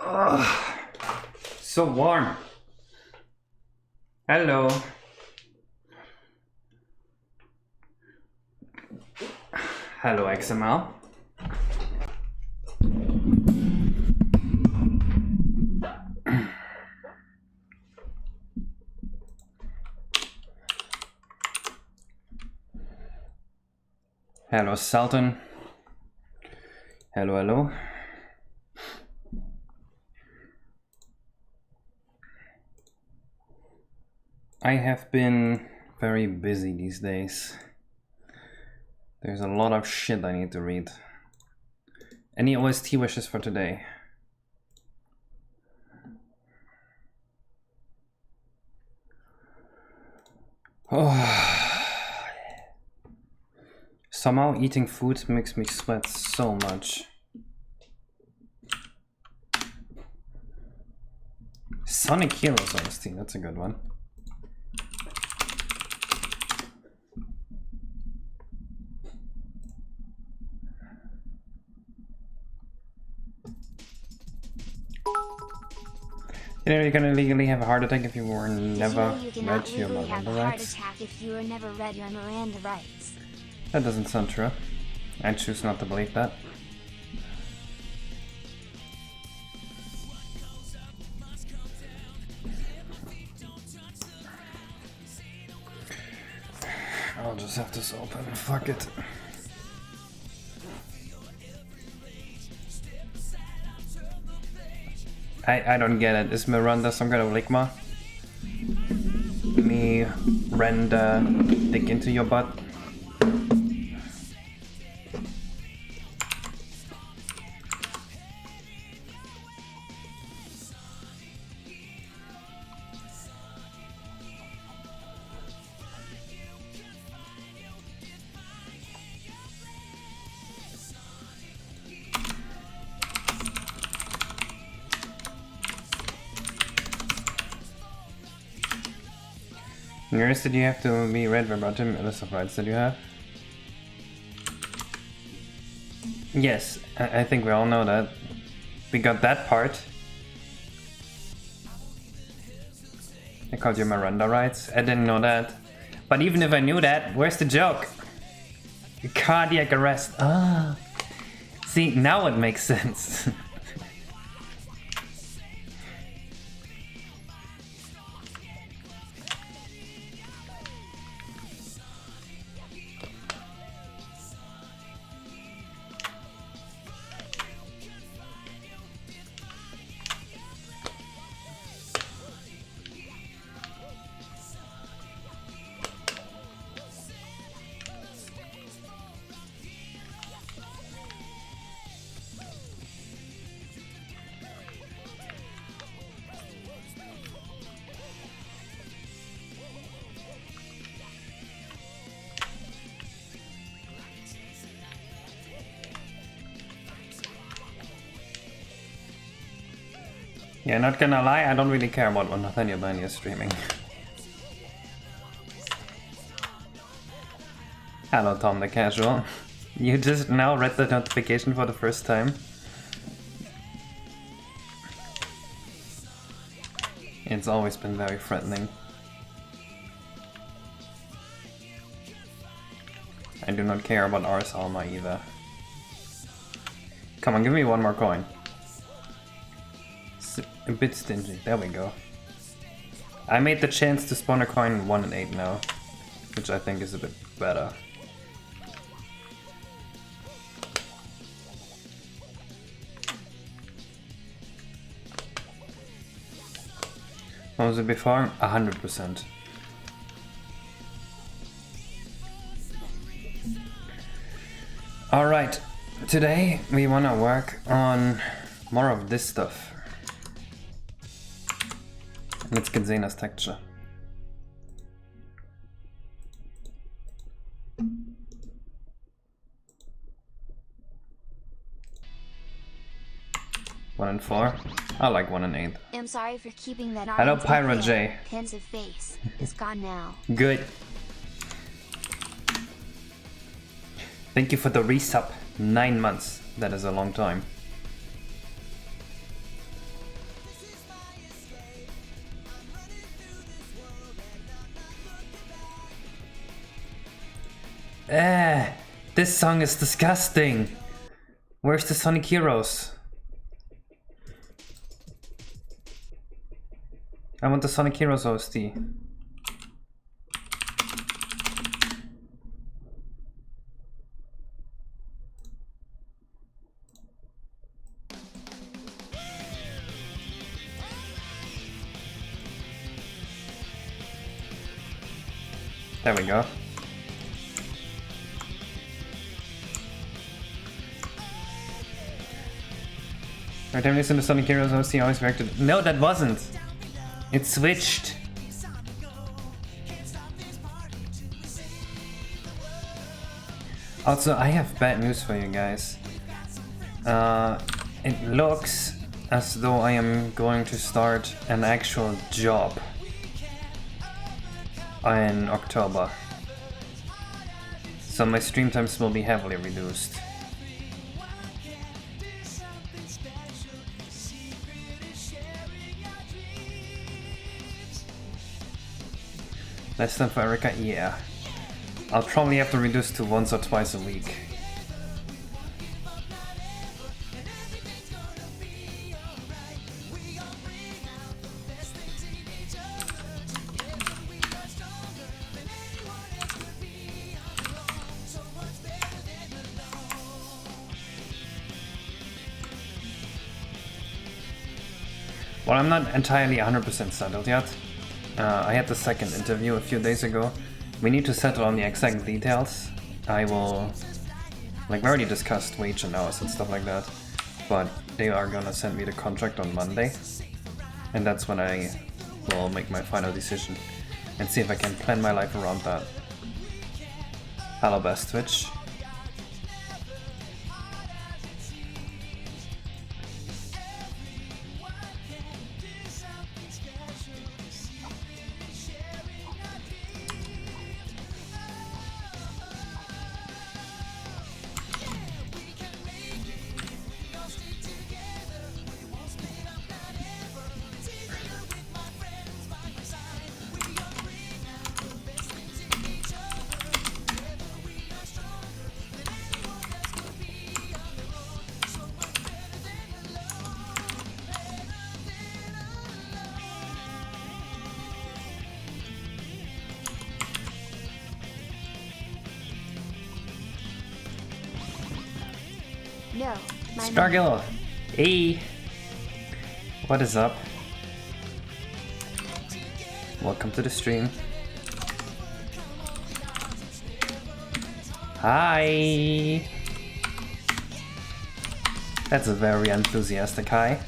Ugh, so warm. Hello. Hello, XML. Hello, Sultan. Hello, hello. I have been very busy these days. There's a lot of shit I need to read. Any OST wishes for today? Oh. Somehow eating food makes me sweat so much. Sonic Heroes OST, that's a good one. You know, you're gonna legally have a heart attack if you were never read your Miranda rights. That doesn't sound true. I choose not to believe that. I'll just have this open. Fuck it. I don't get it. Is Miranda some kind of ligma? Me, Renda, dig into your butt? Yours, did you have to be read verbatim a list of rights that you have? Yes, I think we all know that. We got that part. I called you Miranda rights. I didn't know that. But even if I knew that, where's the joke? Cardiac arrest. Ah. See, now it makes sense. Yeah, not gonna lie, I don't really care about what Nathaniel Bani is streaming. Hello, Tom the Casual. You just now read the notification for the first time? It's always been very threatening. I do not care about Ars Alma either. Come on, give me one more coin. A bit stingy, there we go. I made the chance to spawn a coin 1 and 8 now, which I think is a bit better. What was it before? 100%. Alright, today we wanna work on more of this stuff. Let's get Xena's texture. One and 4. I like 1 and 8. I'm sorry for keeping that. Hello, Pyro J. Pensive face. It's gone now. Good. Thank you for the resub. 9 months. That is a long time. This song is disgusting. Where's the Sonic Heroes? I want the Sonic Heroes OST. There we go. Every time I listen to Sonic Heroes OST, always reacted. No, that wasn't. It switched. Also, I have bad news for you guys. It looks as though I am going to start an actual job in October. So my stream times will be heavily reduced. Less than for Erica? Yeah. I'll probably have to reduce to once or twice a week. Well, I'm not entirely 100% settled yet. I had the second interview a few days ago. We need to settle on the exact details. I will... Like, we already discussed wage and hours and stuff like that. But they are gonna send me the contract on Monday. And that's when I will make my final decision. And see if I can plan my life around that. Hello, best Twitch. No, my Stargill! Hey! What is up? Welcome to the stream. Hi! That's a very enthusiastic hi.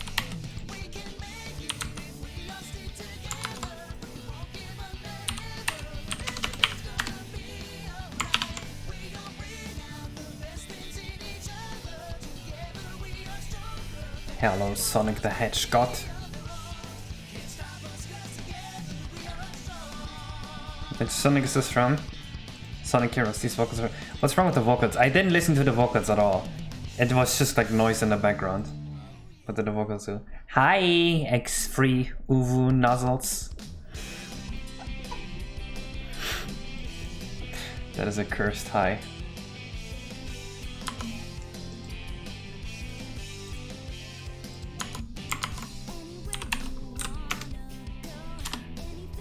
Hello, Sonic the Hedgehog. Which Sonic is this from? Sonic Heroes, these vocals are... What's wrong with the vocals? I didn't listen to the vocals at all. It was just like noise in the background. What did the vocals do? Hi, X-Free Uwu Nuzzles. That is a cursed hi.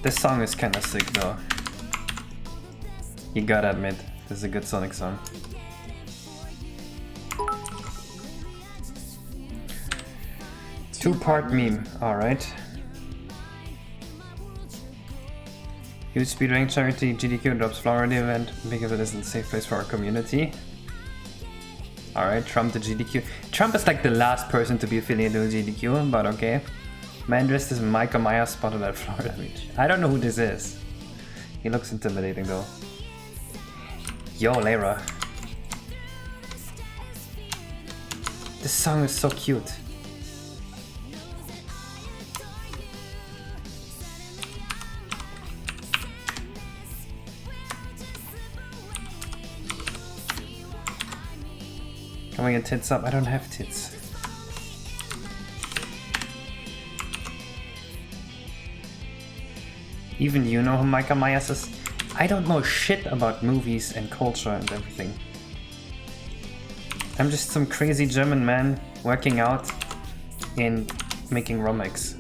This song is kinda sick though. You gotta admit, this is a good Sonic song. Two-part meme, alright. Huge speedrunning charity GDQ drops flower at the event because it isn't a safe place for our community. Alright, Trump to GDQ. Trump is like the last person to be affiliated with GDQ, but okay. Man dressed as Micah Myers spotted at Florida Beach. I don't know who this is. He looks intimidating though. Yo, Layra. This song is so cute. Can we get tits up? I don't have tits. Even you know who Micah Myers is? I don't know shit about movies and culture and everything. I'm just some crazy German man working out and making Romex.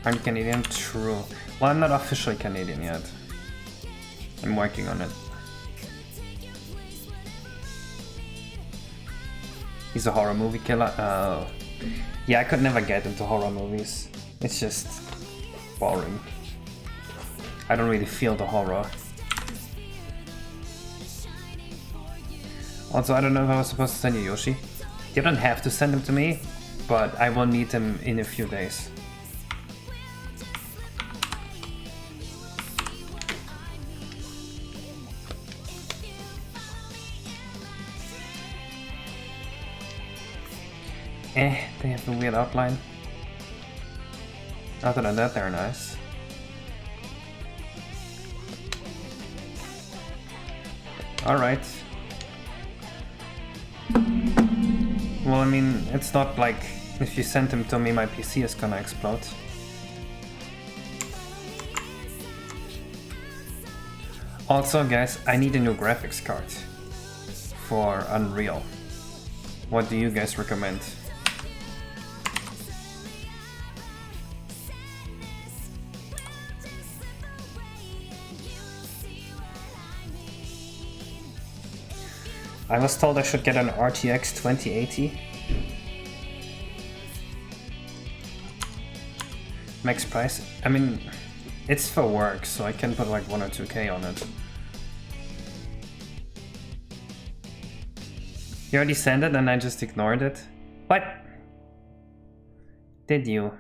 I'm Canadian? True. Well, I'm not officially Canadian yet. I'm working on it. He's a horror movie killer? Oh. Yeah, I could never get into horror movies. It's just boring. I don't really feel the horror. Also, I don't know if I was supposed to send you Yoshi. You don't have to send him to me, but I will need him in a few days. They have a weird outline. Other than that, they're nice. Alright. Well, I mean, it's not like if you send him to me, my PC is gonna explode. Also, guys, I need a new graphics card for Unreal. What do you guys recommend? I was told I should get an RTX 2080. Max price? I mean, it's for work, so I can put like 1 or 2K on it. You already sent it and I just ignored it? What? Did you?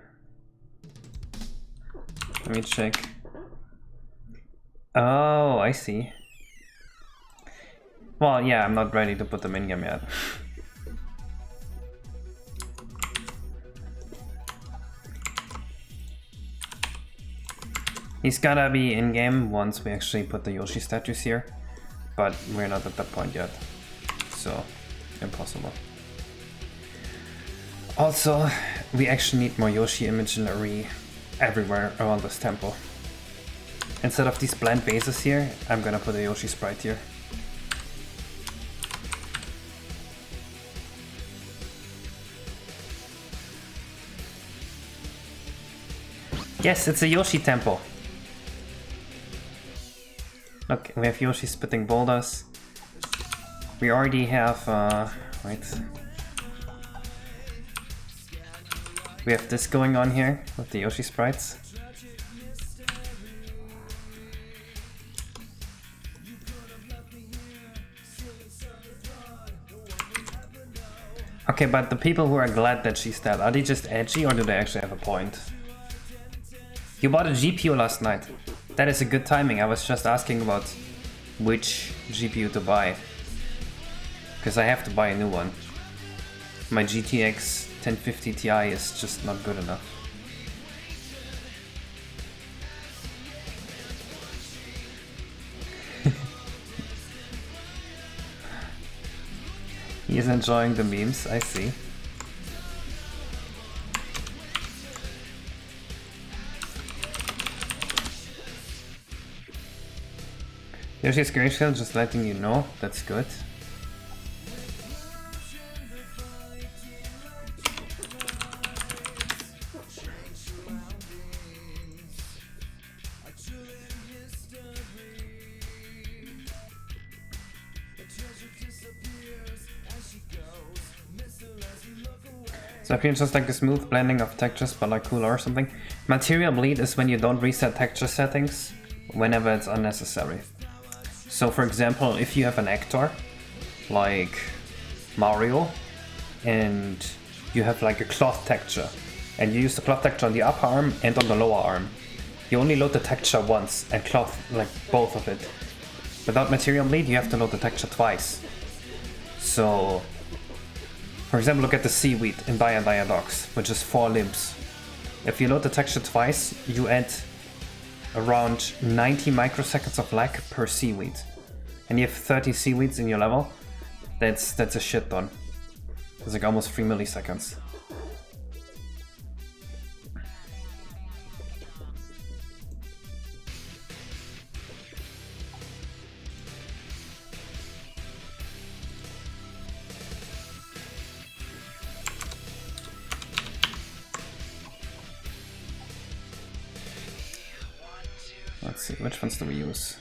Let me check. Oh, I see. Well, yeah, I'm not ready to put them in game yet. He's gotta be in game once we actually put the Yoshi statues here, but we're not at that point yet, so impossible. Also, we actually need more Yoshi imagery everywhere around this temple. Instead of these bland bases here, I'm gonna put a Yoshi sprite here. Yes, it's a Yoshi temple. Look, we have Yoshi spitting boulders. We already have, wait. We have this going on here with the Yoshi sprites. Okay, but the people who are glad that she's dead, are they just edgy or do they actually have a point? You bought a GPU last night. That is a good timing. I was just asking about which GPU to buy. Because I have to buy a new one. My GTX 1050 Ti is just not good enough. He's enjoying the memes, I see. Yoshi's Grayshield, just letting you know, that's good. So I feel just like a smooth blending of textures but like cooler or something. Material bleed is when you don't reset texture settings whenever it's unnecessary. So for example, if you have an actor like Mario and you have like a cloth texture and you use the cloth texture on the upper arm and on the lower arm, you only load the texture once and cloth like both of it. Without material bleed you have to load the texture twice. So for example, look at the seaweed in Diadox, which is 4 limbs. If you load the texture twice, you add around 90 microseconds of lag per seaweed. And you have 30 seaweeds in your level, that's a shit ton. It's like almost 3 milliseconds. Let's see, which ones do we use?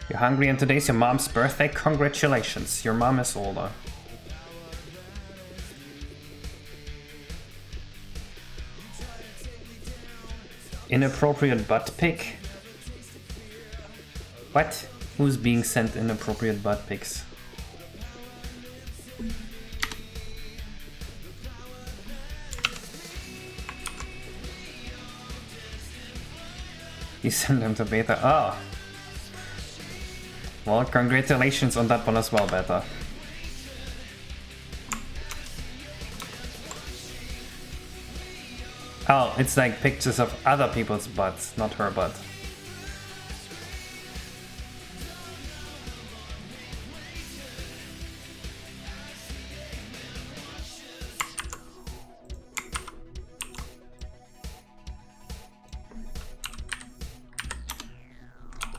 You're hungry and today's your mom's birthday? Congratulations, your mom is older. Inappropriate butt pic? What? Who's being sent inappropriate butt pics? You send them to beta? Oh. Well, congratulations on that one as well, beta. Oh, it's like pictures of other people's butts, not her butt.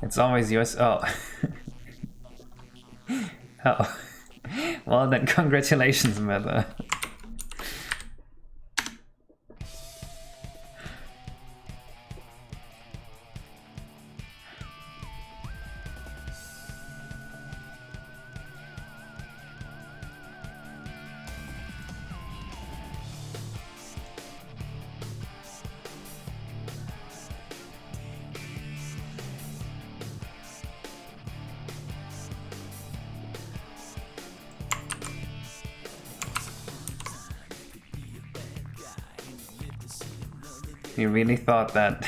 It's always yours. Oh. Oh. Well then, congratulations, Meta. You really thought that?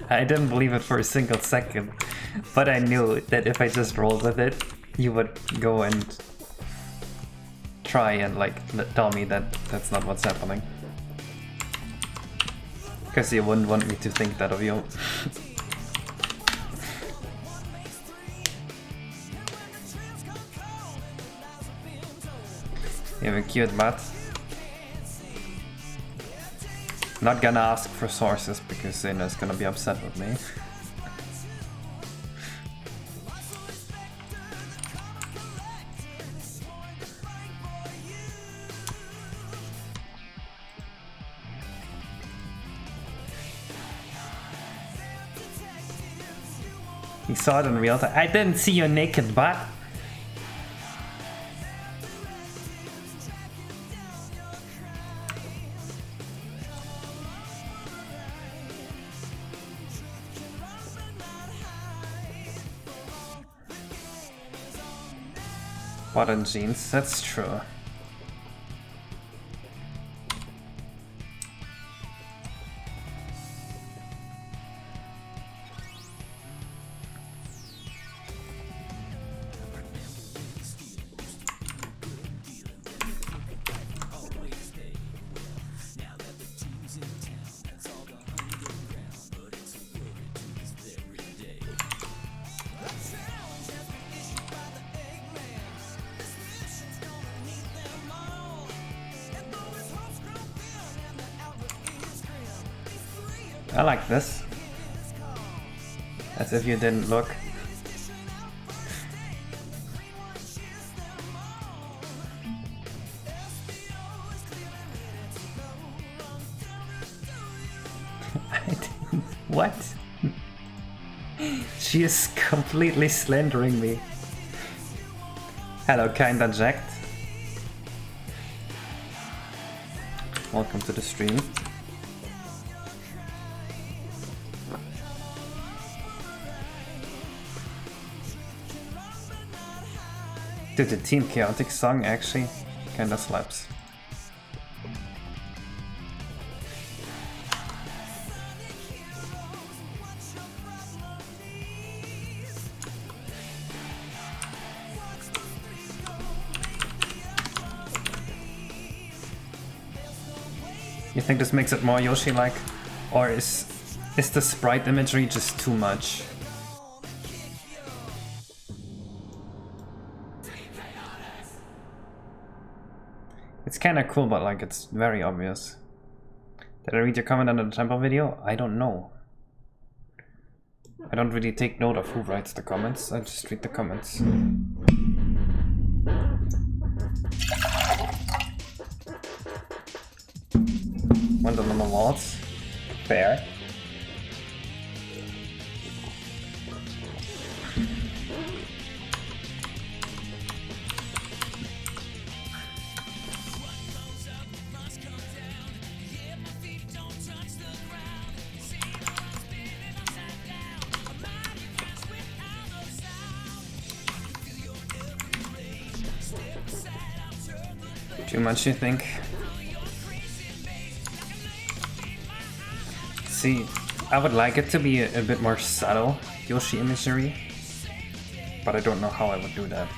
I didn't believe it for a single second, but I knew that if I just rolled with it, you would go and try and like tell me that that's not what's happening. Because you wouldn't want me to think that of you. You have a cute butt. Not gonna ask for sources because Zena's gonna be upset with me. You saw it in real time. I didn't see your naked butt. Button jeans, that's true. I like this. As if you didn't look. What? She is completely slandering me. Hello, kinda jacked. Welcome to the stream. Dude, the Team Chaotic song actually kinda slaps. You think this makes it more Yoshi-like? Or is Is the sprite imagery just too much? It's kinda cool, but like it's very obvious. Did I read your comment under the temple video? I don't know. I don't really take note of who writes the comments, I just read the comments. Wonder on the walls. Fair. Too much, you think? See, I would like it to be a bit more subtle Yoshi imagery, but I don't know how I would do that.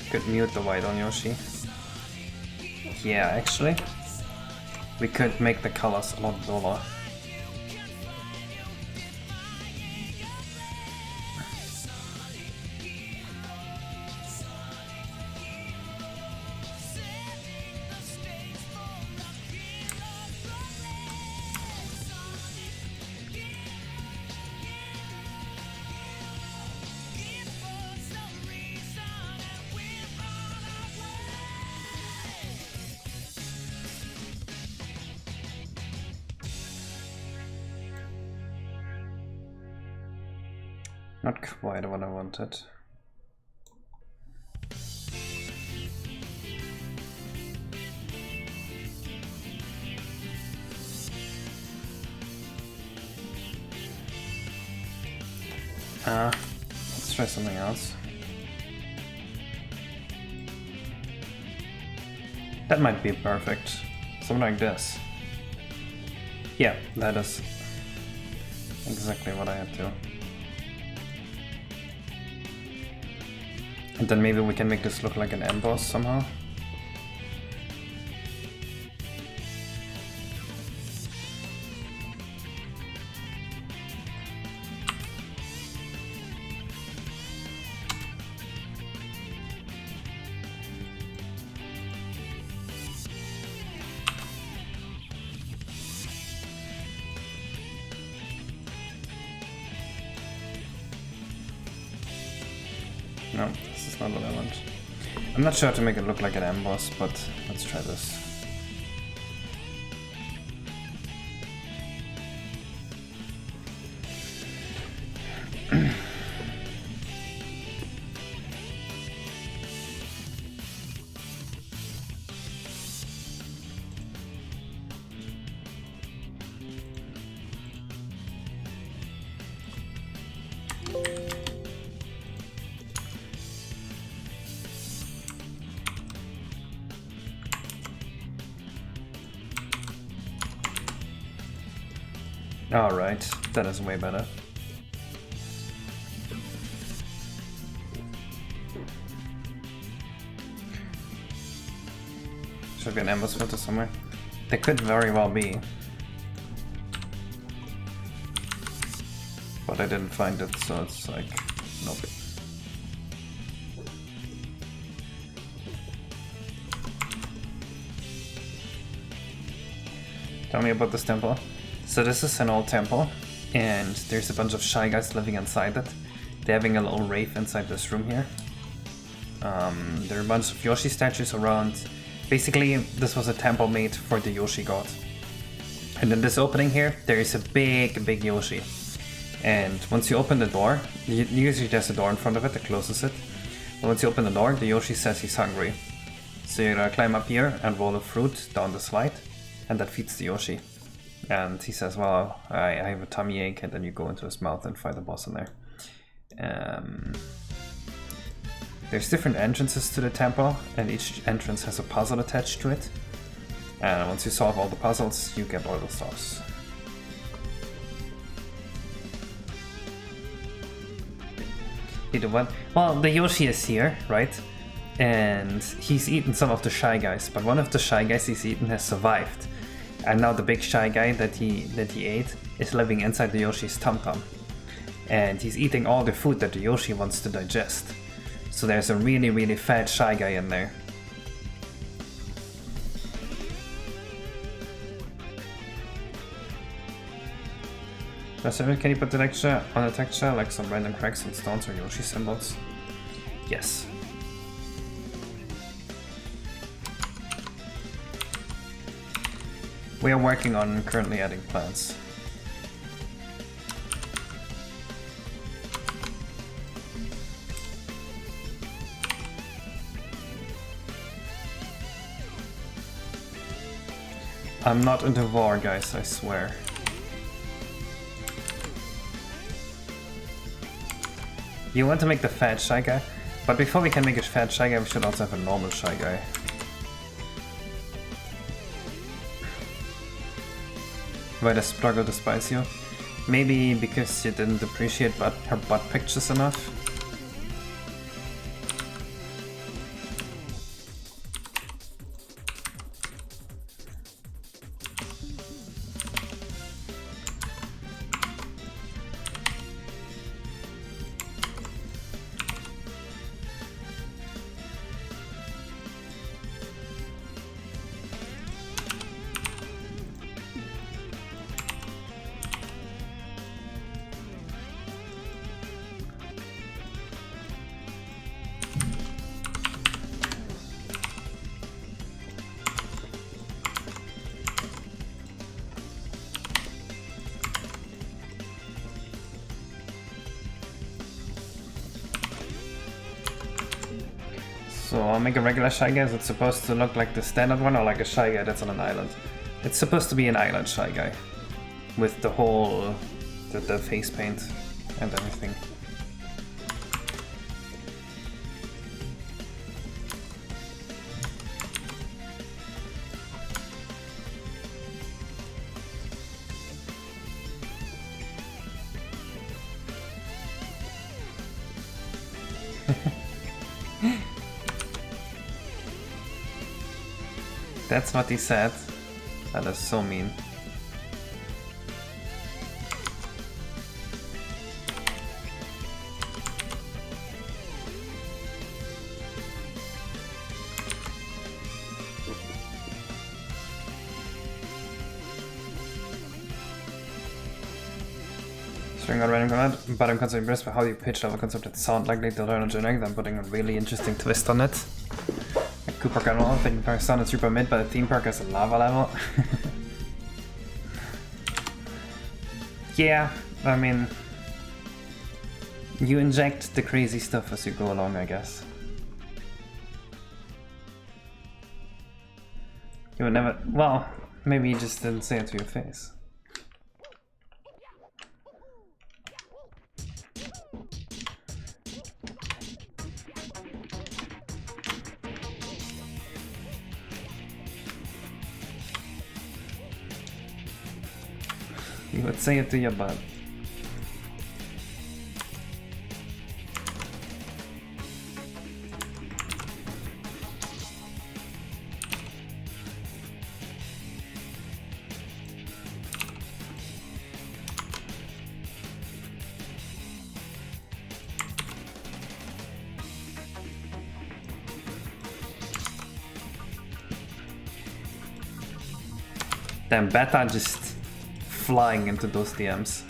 Could mute the white on Yoshi. Yeah, actually, we could make the colors a lot duller. Not quite what I wanted. Let's try something else. That might be perfect. Something like this. Yeah, that is exactly what I had to. And then maybe we can make this look like an emboss somehow. No, this is not what I want. I'm not sure how to make it look like an emboss, but let's try this. Alright, that is way better. Should be an emboss filter somewhere. There could very well be. But I didn't find it, so it's like, nope. Tell me about this temple. So this is an old temple, and there's a bunch of Shy Guys living inside it. They're having a little rave inside this room here. There are a bunch of Yoshi statues around. Basically, this was a temple made for the Yoshi god. And in this opening here, there is a big Yoshi. And once you open the door, usually there's a door in front of it that closes it. But once you open the door, the Yoshi says he's hungry. So you're gonna climb up here and roll a fruit down the slide, and that feeds the Yoshi. And he says, well, I have a tummy ache, and then you go into his mouth and fight the boss in there. There's different entrances to the temple, and each entrance has a puzzle attached to it. And once you solve all the puzzles, you get all the stars. You do what? Well, the Yoshi is here, right? And he's eaten some of the Shy Guys, but one of the Shy Guys he's eaten has survived. And now the big shy guy that he ate is living inside the Yoshi's Tum Tum. And he's eating all the food that the Yoshi wants to digest. So there's a really, really fat shy guy in there. Can you put the texture on the texture like some random cracks and stones or Yoshi symbols? Yes. We are working on currently adding plants. I'm not into war, guys, I swear. You want to make the fat shy guy? But before we can make a fat shy guy, we should also have a normal shy guy. Why does struggle despise you? Maybe because you didn't appreciate her butt pictures enough? So I'll make a regular Shy Guy. Is it supposed to look like the standard one or like a Shy Guy that's on an island? It's supposed to be an island Shy Guy. With the whole... the face paint and everything. That's what he said. That is so mean. String out random command, but I'm constantly impressed by how you pitch level concept that sound likely to learn a generic, then putting a really interesting twist on it. Like Cooper Canal, thinking park sounded super mid, but the theme park has a lava level. Yeah, I mean, you inject the crazy stuff as you go along, I guess. You would never, well, maybe you just didn't say it to your face. You would say it to your butt. Damn, Beta just flying into those DMs.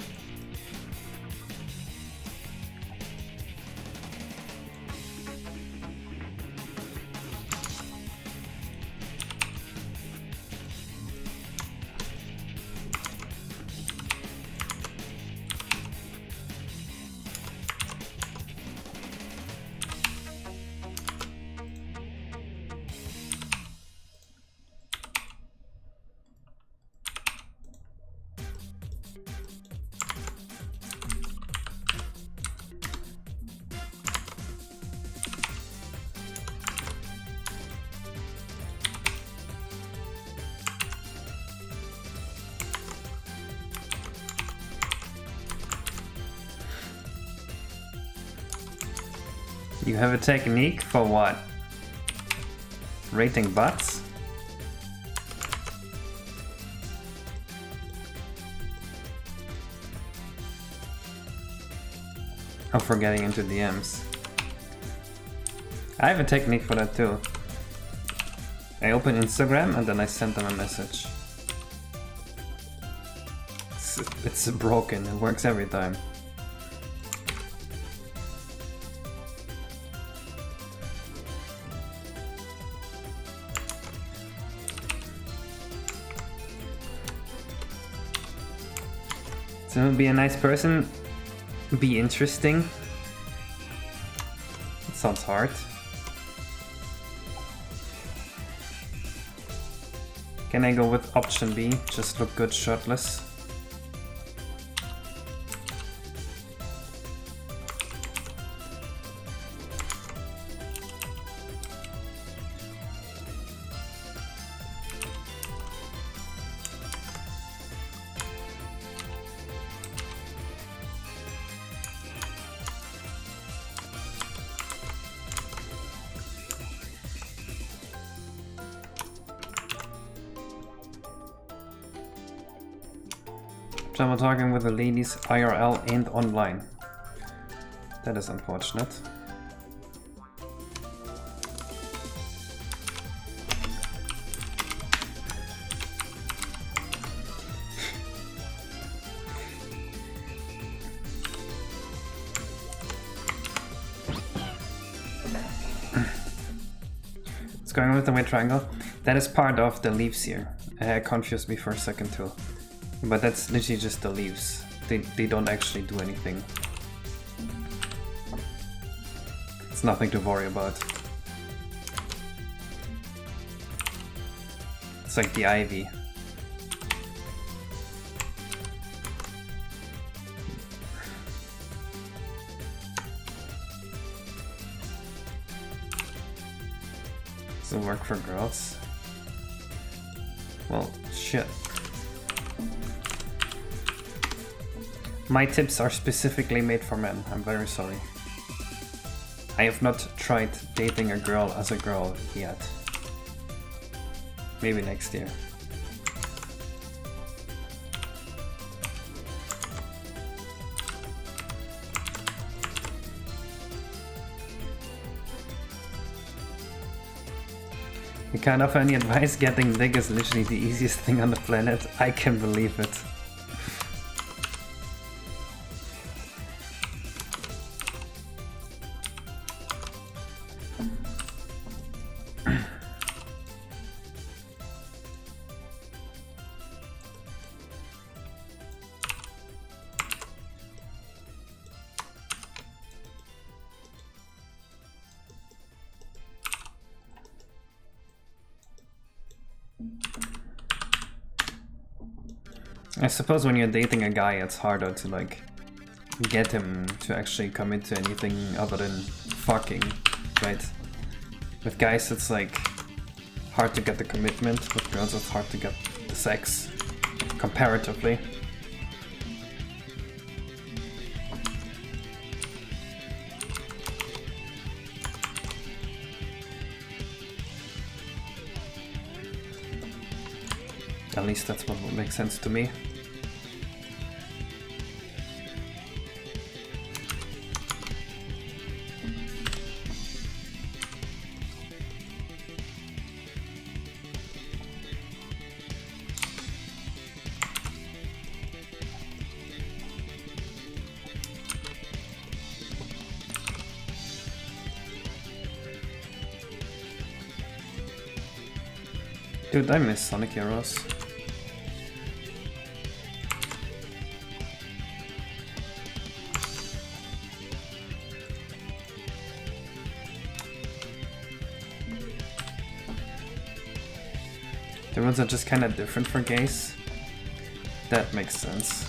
You have a technique for what? Rating butts? Oh, for getting into DMs. I have a technique for that too. I open Instagram and then I send them a message. It's broken, it works every time. So be a nice person, be interesting. It sounds hard. Can I go with option B? Just look good shirtless. I'm talking with the ladies IRL and online. That is unfortunate. It's going with the white triangle. That is part of the leaves here. Confused me for a second too. But that's literally just the leaves. They don't actually do anything. It's nothing to worry about. It's like the ivy. Does it work for girls? Well, shit. My tips are specifically made for men, I'm very sorry. I have not tried dating a girl as a girl yet. Maybe next year. You can't offer any advice? Getting dick is literally the easiest thing on the planet. I can believe it. I suppose when you're dating a guy, it's harder to like get him to actually commit to anything other than fucking, right? With guys, it's like hard to get the commitment. With girls, it's hard to get the sex, comparatively. At least that's what would make sense to me. Dude, I miss Sonic Heroes. The rules are just kind of different for gays. That makes sense.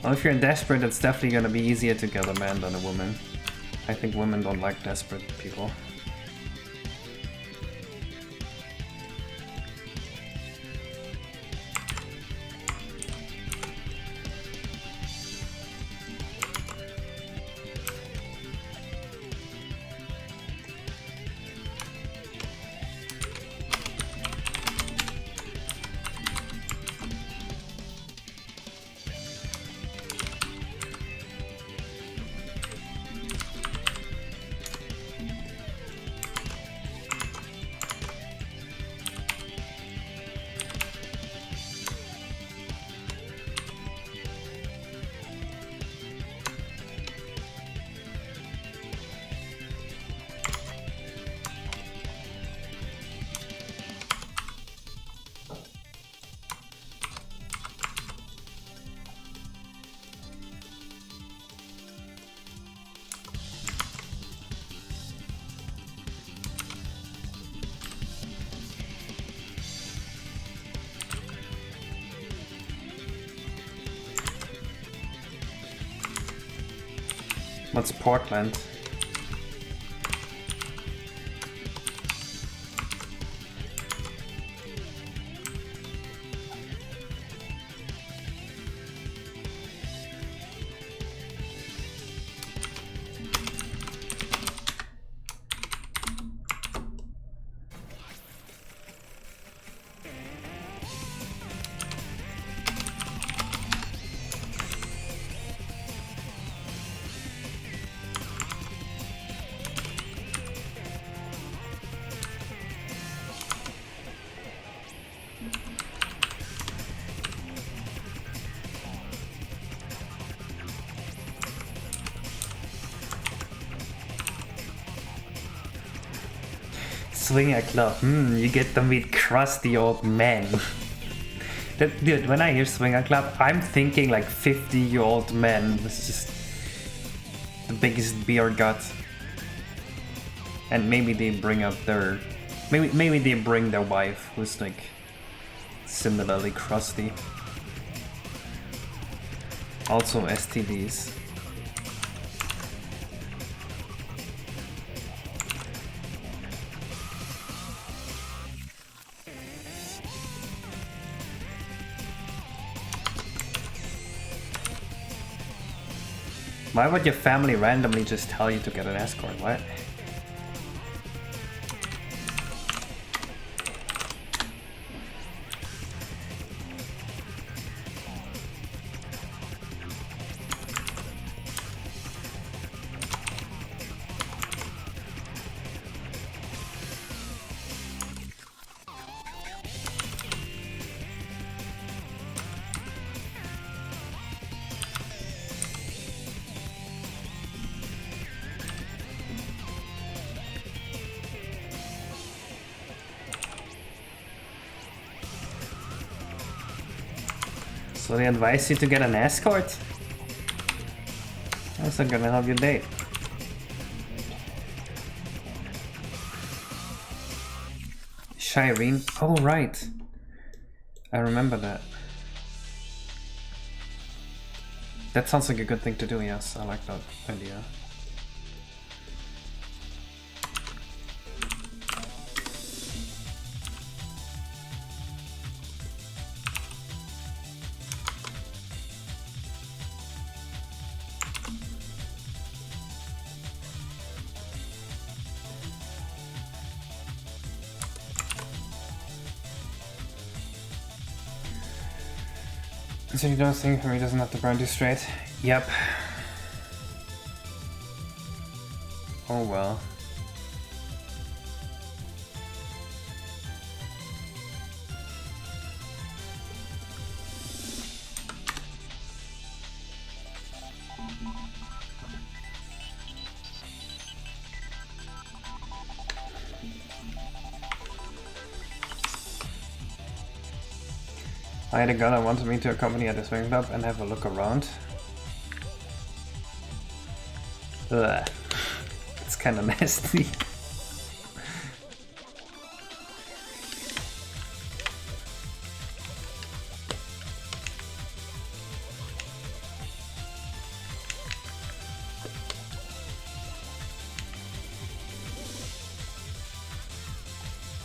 Well, if you're desperate, it's definitely gonna be easier to get a man than a woman. I think women don't like desperate people. What's Portland? Swinger club. You get to meet crusty old men. Dude, when I hear swinger club, I'm thinking like 50-year-old men with just the biggest beer gut. And maybe they bring up their... Maybe they bring their wife, who's like similarly crusty. Also STDs. Why would your family randomly just tell you to get an escort? What? So they advise you to get an escort? That's not gonna help your date. Shireen? Oh, right. I remember that. That sounds like a good thing to do, yes. I like that idea. So you don't think he doesn't have to burn you straight? Yep. Oh well. I had a girl that wanted me to accompany at the swing club and have a look around. Ugh. It's kinda nasty.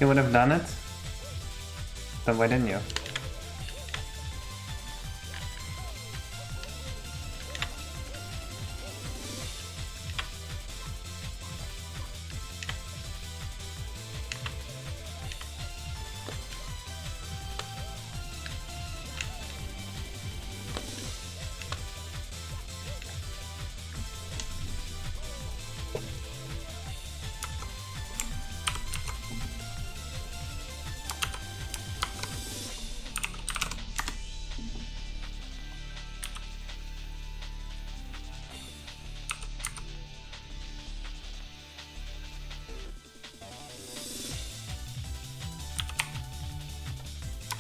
You would have done it? Then why didn't you?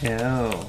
Oh.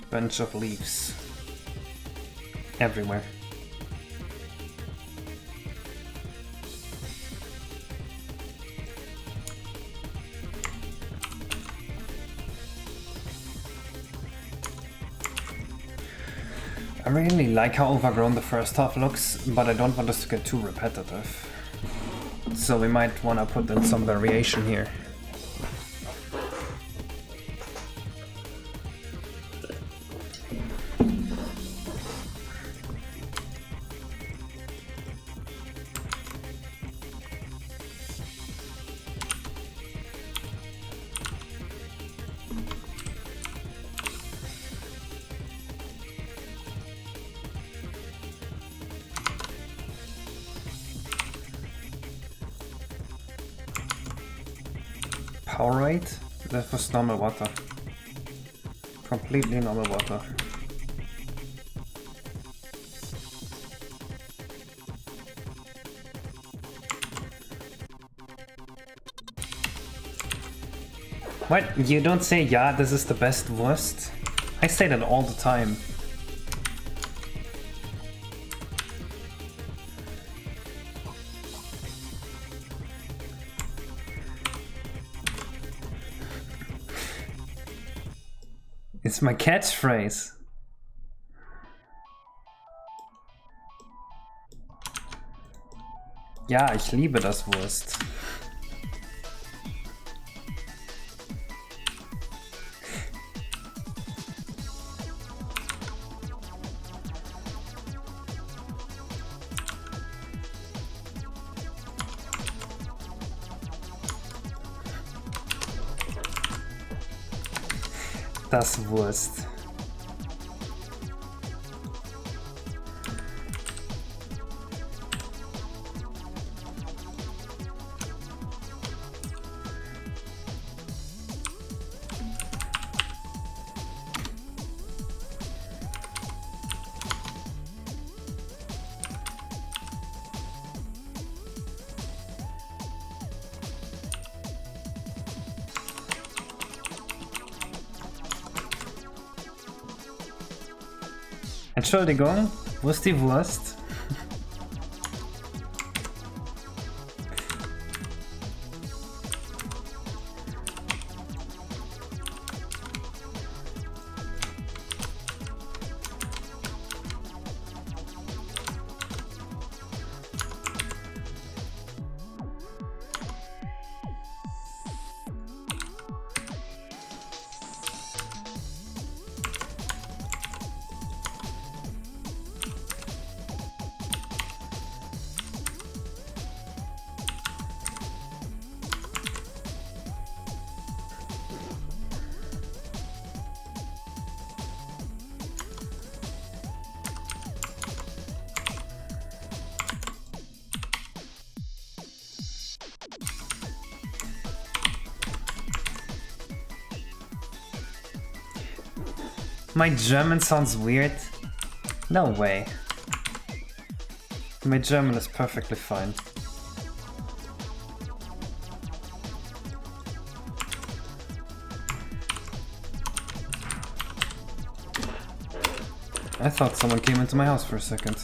Bunch of leaves everywhere. I really like how overgrown the first half looks, but I don't want this to get too repetitive. So we might want to put in some variation here. Powerade? That was normal water. Completely normal water. What? You don't say, yeah, this is the best Wurst? I say that all the time. It's my catchphrase. Ja, ich liebe das Wurst. Das Wurst. Entschuldigung, wo ist die Wurst? My German sounds weird? No way. My German is perfectly fine. I thought someone came into my house for a second.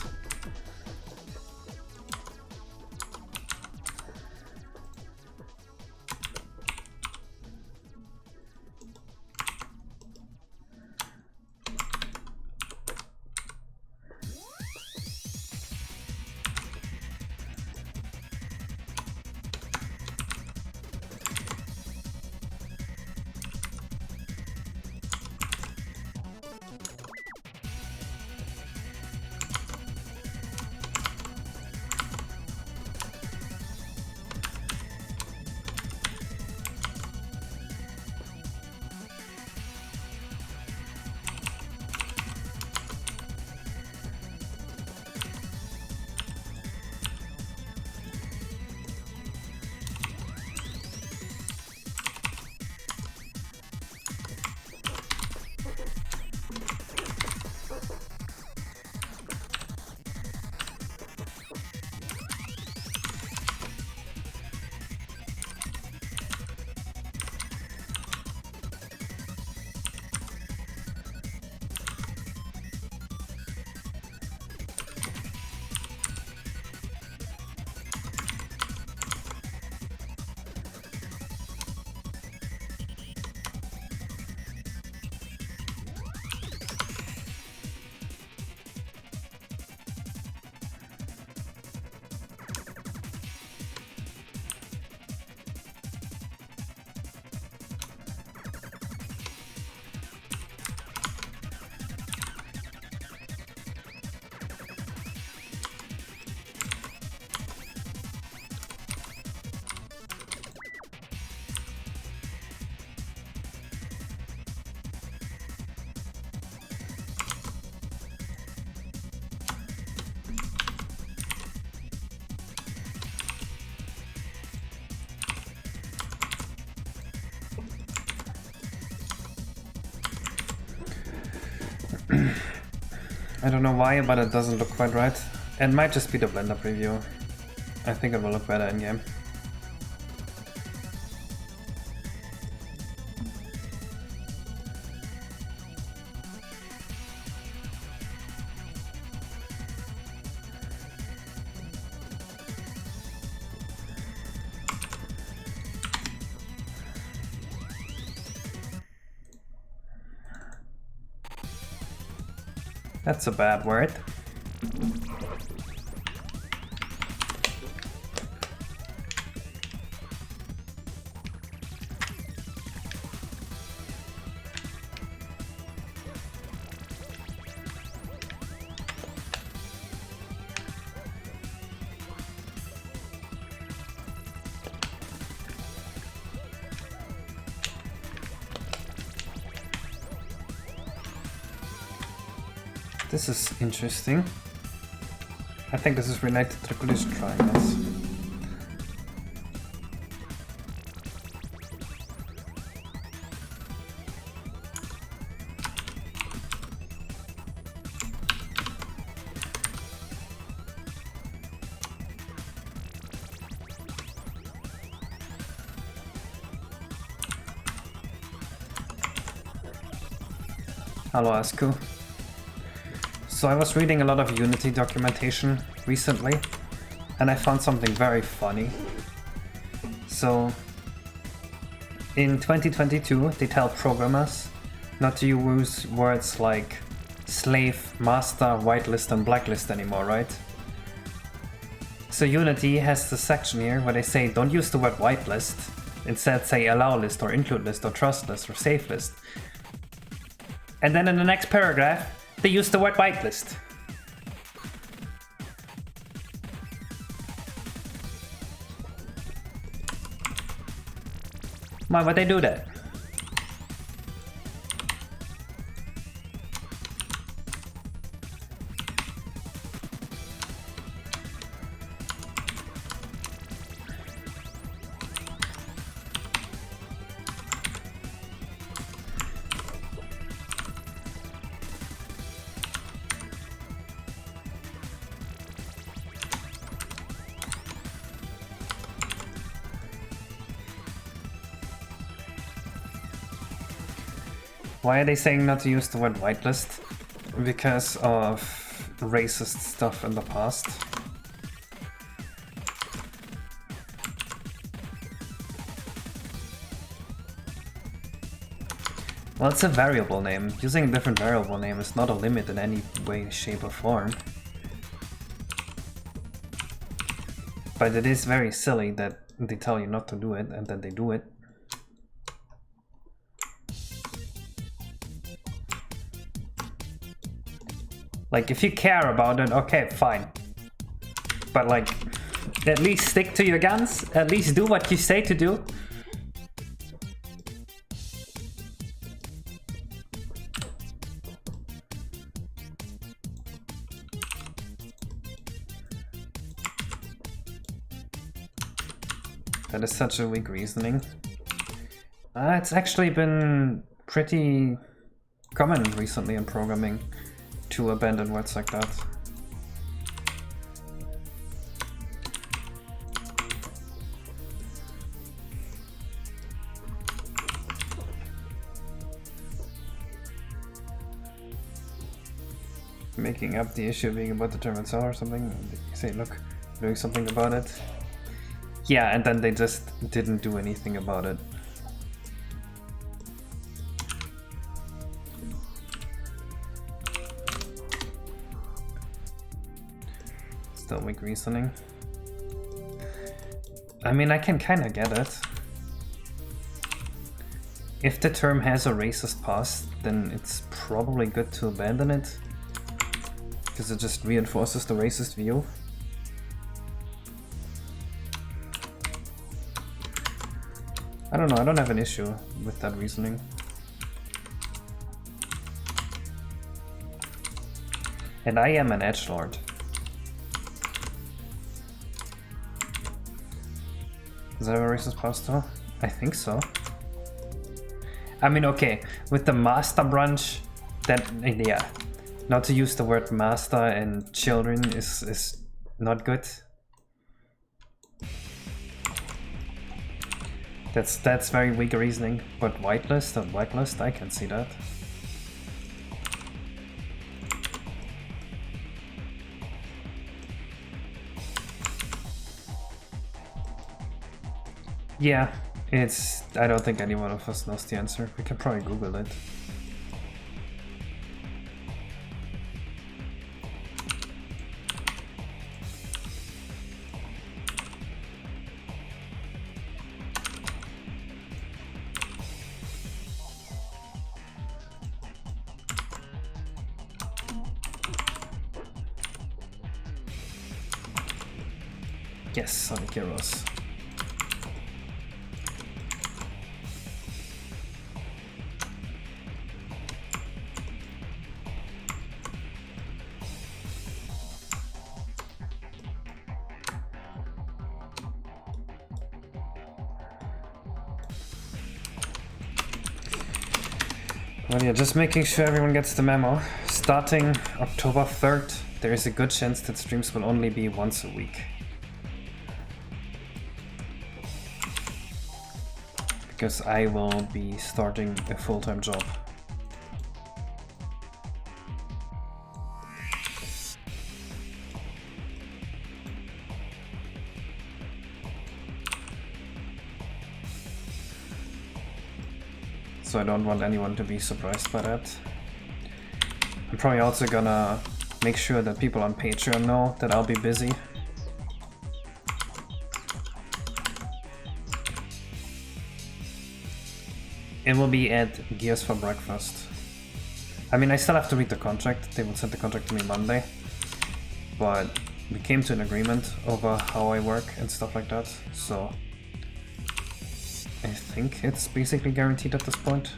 I don't know why, but it doesn't look quite right. It might just be the Blender preview. I think it will look better in game. That's a bad word. This is interesting. I think this is related to the glitch triangles. Hello, Asku. So I was reading a lot of Unity documentation recently, and I found something very funny. So in 2022, they tell programmers not to use words like slave, master, whitelist, and blacklist anymore, right? So Unity has this section here where they say don't use the word whitelist. Instead say allow list or include list or trust list or safe list. And then in the next paragraph, they use the word whitelist. Why would they do that? Why are they saying not to use the word whitelist? Because of racist stuff in the past. Well, it's a variable name. Using a different variable name is not a limit in any way, shape, or form. But it is very silly that they tell you not to do it and then they do it. Like, if you care about it, okay, fine. But like, at least stick to your guns. At least do what you say to do. That is such a weak reasoning. It's actually been pretty common recently in programming to abandon words like that. Making up the issue being about the term itself or something. You say, look, doing something about it. Yeah, and then they just didn't do anything about it. Still weak reasoning. I mean, I can kind of get it. If the term has a racist past, then it's probably good to abandon it, because it just reinforces the racist view. I don't know, I don't have an issue with that reasoning. And I am an edgelord. Does that have a racist past though? I think so. I mean, okay, with the master branch, that, yeah, not to use the word master and children is not good. That's very weak reasoning, but whitelist and blacklist, I can see that. Yeah, I don't think any one of us knows the answer. We can probably Google it. Yes, Sonic Heroes. Well, yeah, just making sure everyone gets the memo. Starting October 3rd, there is a good chance that streams will only be once a week. Because I will be starting a full-time job. So I don't want anyone to be surprised by that. I'm probably also gonna make sure that people on Patreon know that I'll be busy. It will be at Gears for Breakfast. I mean, I still have to read the contract. They will send the contract to me Monday. But we came to an agreement over how I work and stuff like that. So I think it's basically guaranteed at this point.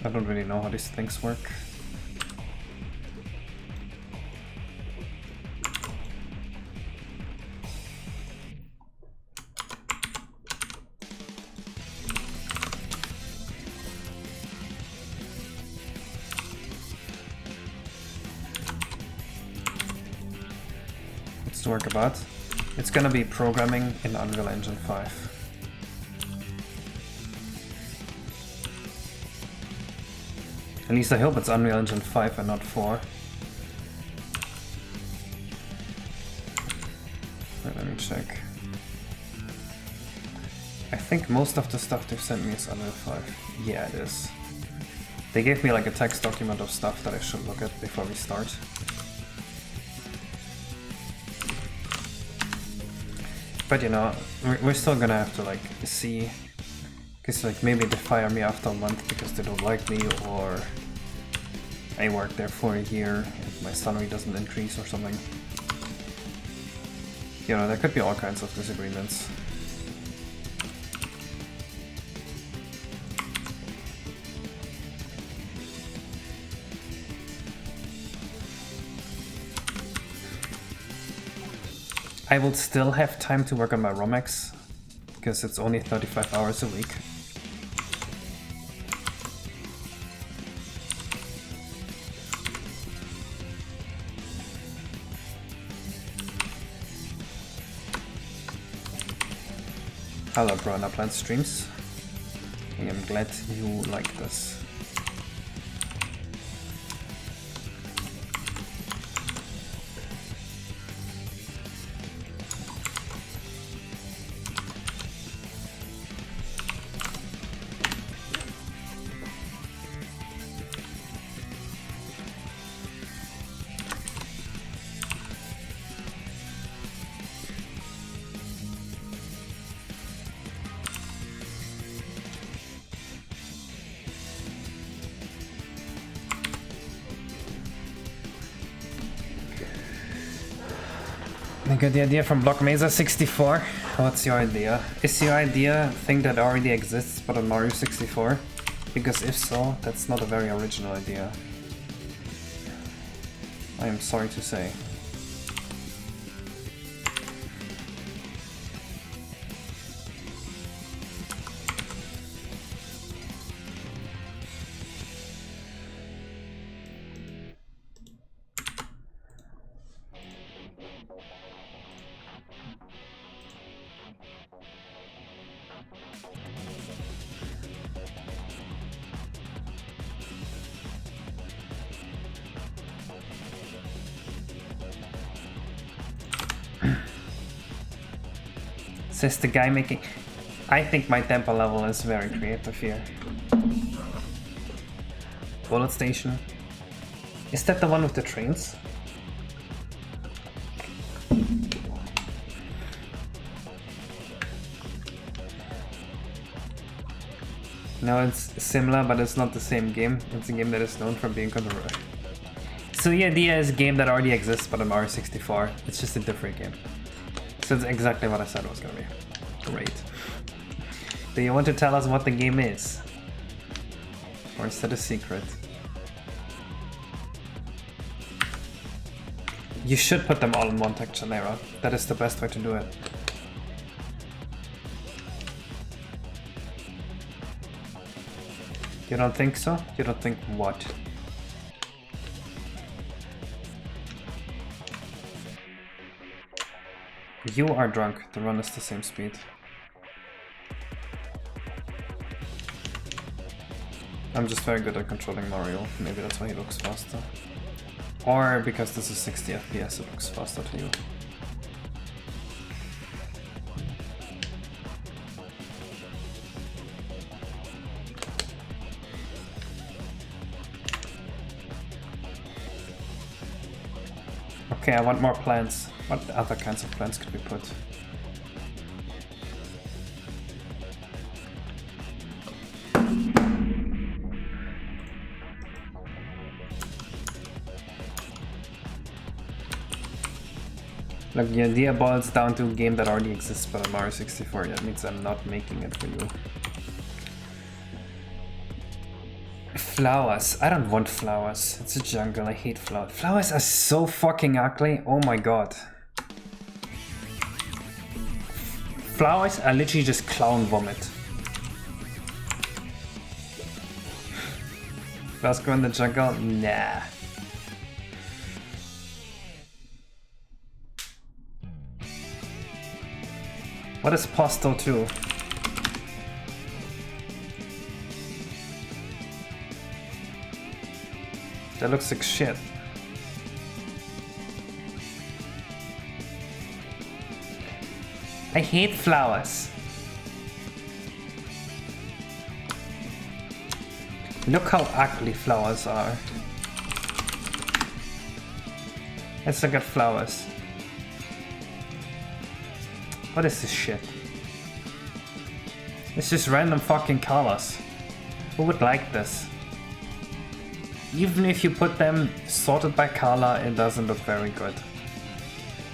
I don't really know how these things work. To work about. It's gonna be programming in Unreal Engine 5. At least I hope it's Unreal Engine 5 and not 4. Wait, let me check. I think most of the stuff they've sent me is Unreal 5. Yeah, it is. They gave me like a text document of stuff that I should look at before we start. But you know, we're still gonna have to like see, because like maybe they fire me after a month because they don't like me, or I work there for a year and my salary doesn't increase or something. You know, there could be all kinds of disagreements. I will still have time to work on my Romex, because it's only 35 hours a week. Hello bro, Upland streams. I am glad you like this. I got the idea from Block Mesa 64. What's your idea? Is your idea a thing that already exists but on Mario 64? Because if so, that's not a very original idea. I am sorry to say. Says the guy making... I think my tempo level is very creative here. Bullet Station. Is that the one with the trains? No, it's similar, but it's not the same game. It's a game that is known for being controversial. So the idea is a game that already exists, but on Mario 64. It's just a different game. So it's exactly what I said it was gonna be. Great. Do you want to tell us what the game is? Or is that a secret? You should put them all in one texture layer. That is the best way to do it. You don't think so? You don't think what? You are drunk. The run is the same speed. I'm just very good at controlling Mario. Maybe that's why he looks faster. Or because this is 60 FPS, it looks faster to you. Okay, I want more plants. What other kinds of plants could we put? Look, the idea boils down to a game that already exists but on Mario 64. That means I'm not making it for you. Flowers. I don't want flowers. It's a jungle. I hate flowers. Flowers are so fucking ugly. Oh my god. Flowers are literally just clown vomit. Let's go in the jungle? Nah. What is Postal 2? That looks like shit. I hate flowers. Look how ugly flowers are. Let's look at flowers. What is this shit? It's just random fucking colors. Who would like this? Even if you put them sorted by color, it doesn't look very good.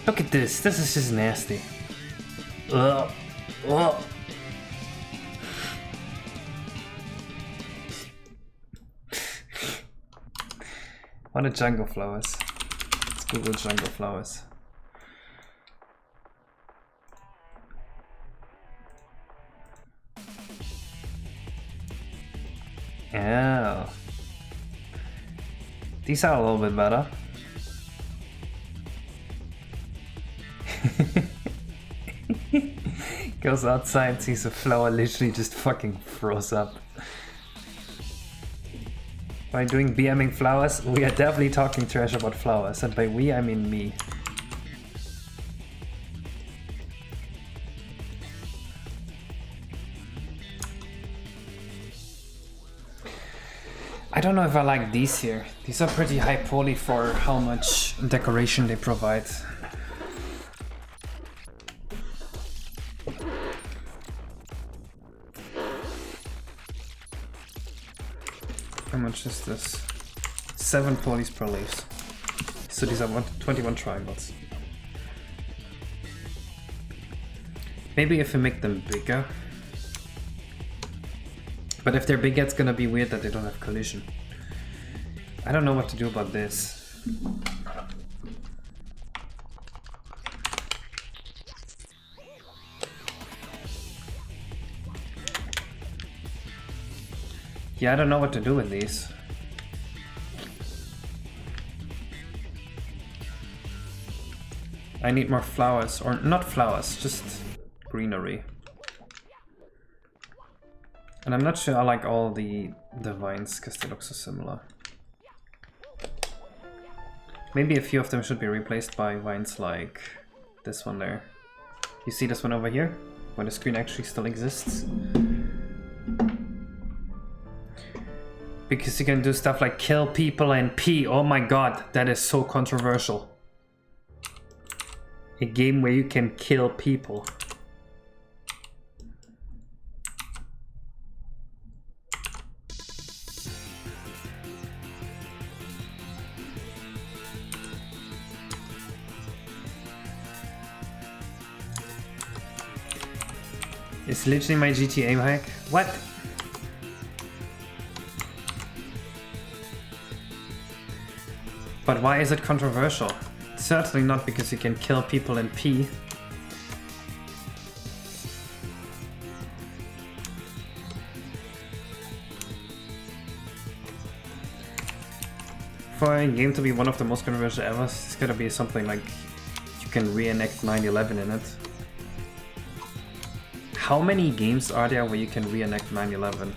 Look at this. This is just nasty. Ugh. Ugh. What are jungle flowers? Let's Google jungle flowers. Oh. These are a little bit better. Goes outside, sees a flower, literally just fucking froze up. By doing BMing flowers, we are definitely talking trash about flowers, and by we I mean me. I don't know if I like these here. These are pretty high poly for how much decoration they provide. How much is this? 7 polys per leaves. So these are 21 triangles. Maybe if we make them bigger. But if they're bigger, it's gonna be weird that they don't have collision. I don't know what to do about this. Yeah, I don't know what to do with these. I need more flowers, or not flowers, just greenery. And I'm not sure I like all the vines, because they look so similar. Maybe a few of them should be replaced by vines like this one there. You see this one over here? Where the screen actually still exists? Because you can do stuff like kill people and pee. Oh my god, that is so controversial. A game where you can kill people. It's literally my GTA hack. What? But why is it controversial? Certainly not because you can kill people and pee. For a game to be one of the most controversial ever, it's gotta be something like you can reenact 9/11 in it. How many games are there where you can reenact 9/11?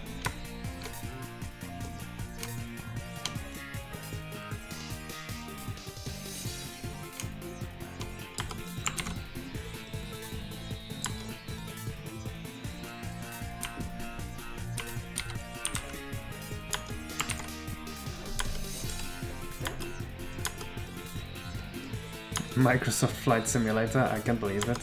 Microsoft Flight Simulator, I can't believe it.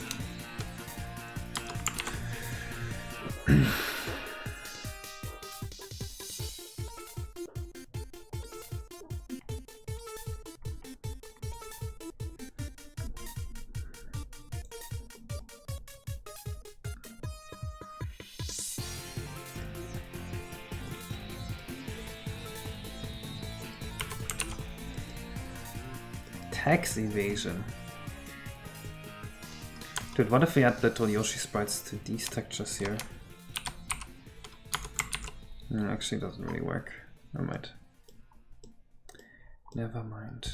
Tax evasion. Dude, what if we add little Yoshi sprites to these textures here? Actually, doesn't really work. Never mind. Never mind.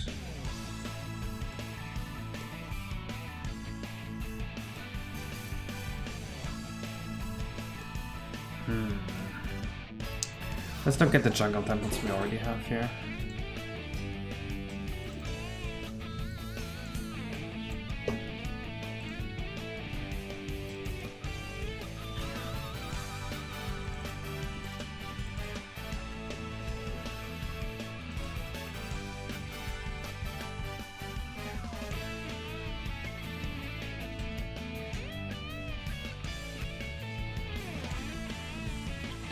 Let's look at the jungle temples we already have here.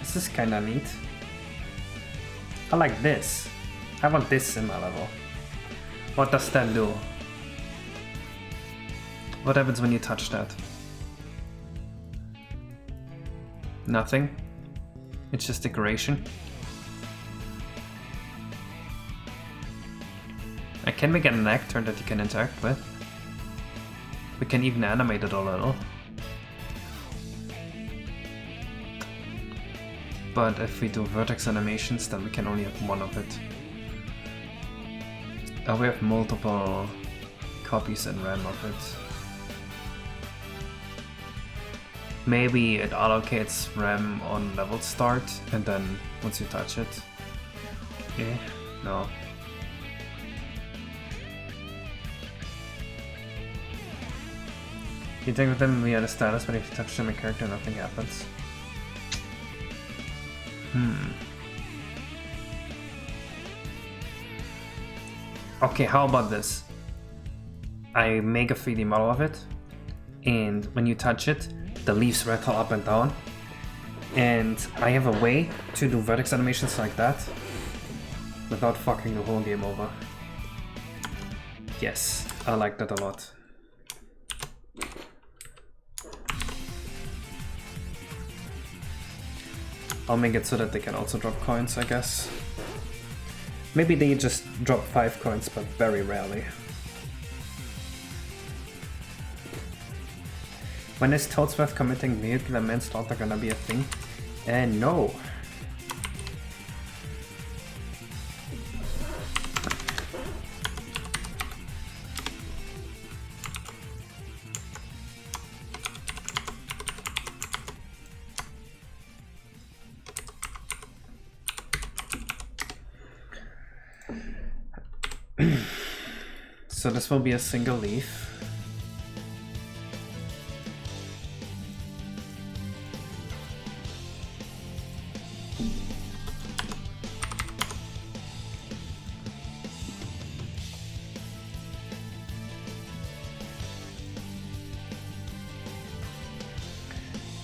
This is kinda neat. I like this. I want this in my level. What does that do? What happens when you touch that? Nothing. It's just decoration. I can make it an actor that you can interact with. We can even animate it a little. But if we do vertex animations, then we can only have one of it. We have multiple copies in RAM of it. Maybe it allocates RAM on level start, and then once you touch it. Okay, no. You take with them via the status, but if you touch them, a character, nothing happens. Okay, how about this? I make a 3D model of it, and when you touch it, the leaves rattle up and down. And I have a way to do vertex animations like that without fucking the whole game over. Yes, I like that a lot. I'll make it so that they can also drop coins, I guess. Maybe they just drop 5 coins, but very rarely. When is Toadsworth committing vehicular manslaughter gonna be a thing? No. So this will be a single leaf.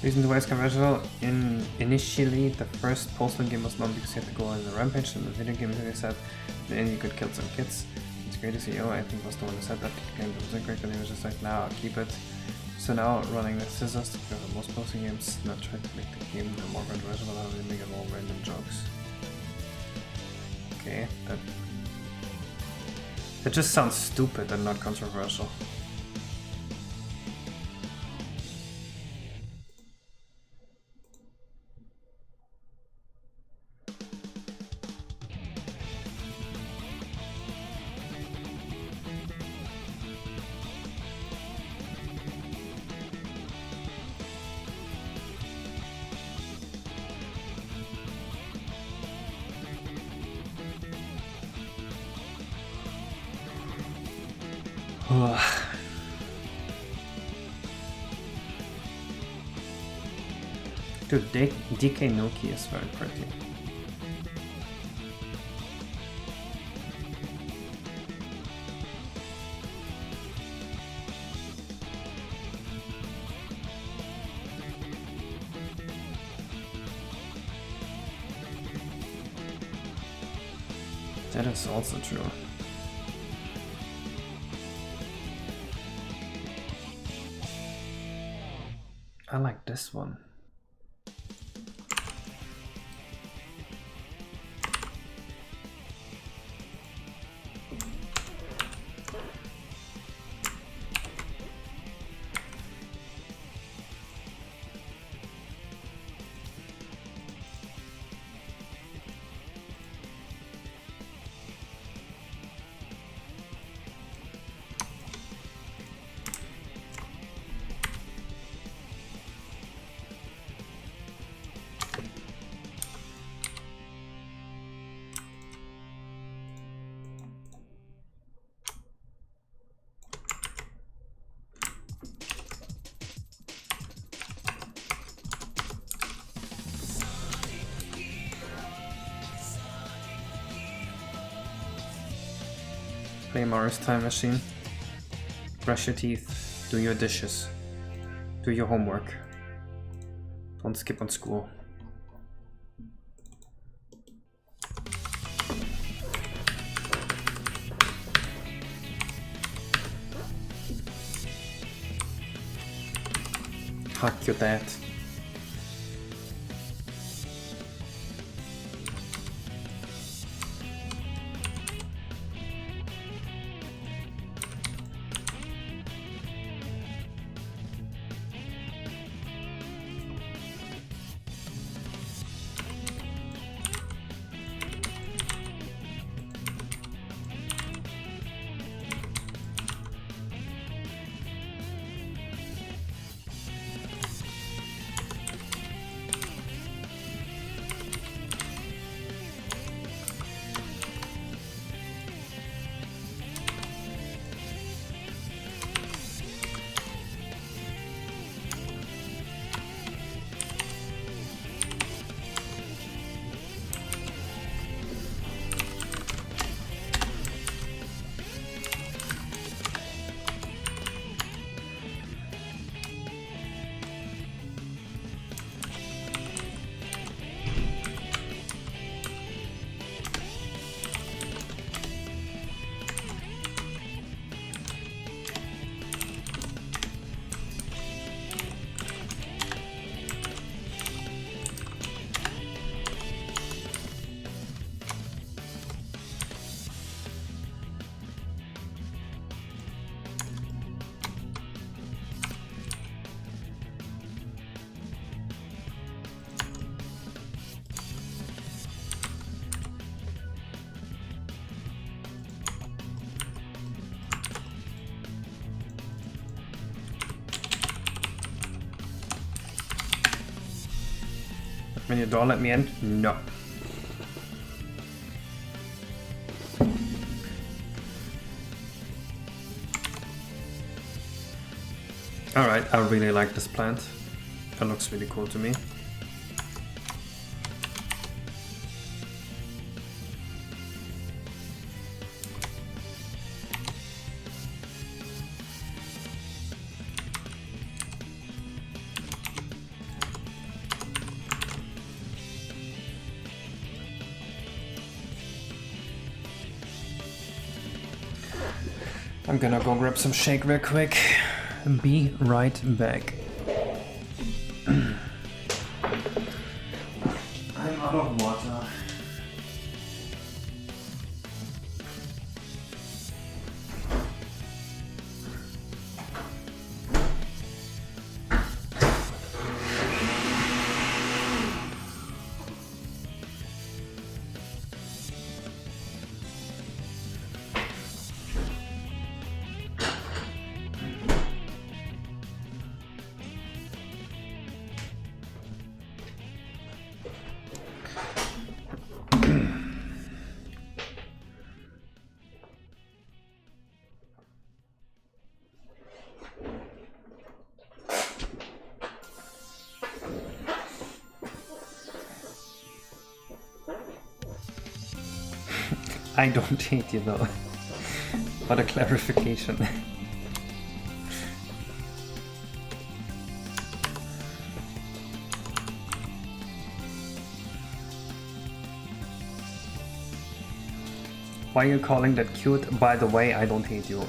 Reason why it's controversial, initially the first postal game was not because you had to go on a rampage, and the video game they said then you could kill some kids. It's great to see. Oh, I think was the one who said that the game wasn't great, and he was just like, nah, I'll keep it. So now running the scissors to cover most postal games, not try to make the game more controversial, but only make it more random jokes. Okay, that just sounds stupid and not controversial. Dude, DK Nuki is very pretty. That is also true. I like this one. Play Mars Time Machine. Brush your teeth. Do your dishes. Do your homework. Don't skip on school. Fuck you, Dad. When you don't let me in? No. Alright, I really like this plant. It looks really cool to me. I'm gonna go grab some shake real quick and be right back. I'm out of water. I don't hate you though. What a clarification. Why are you calling that cute? By the way, I don't hate you.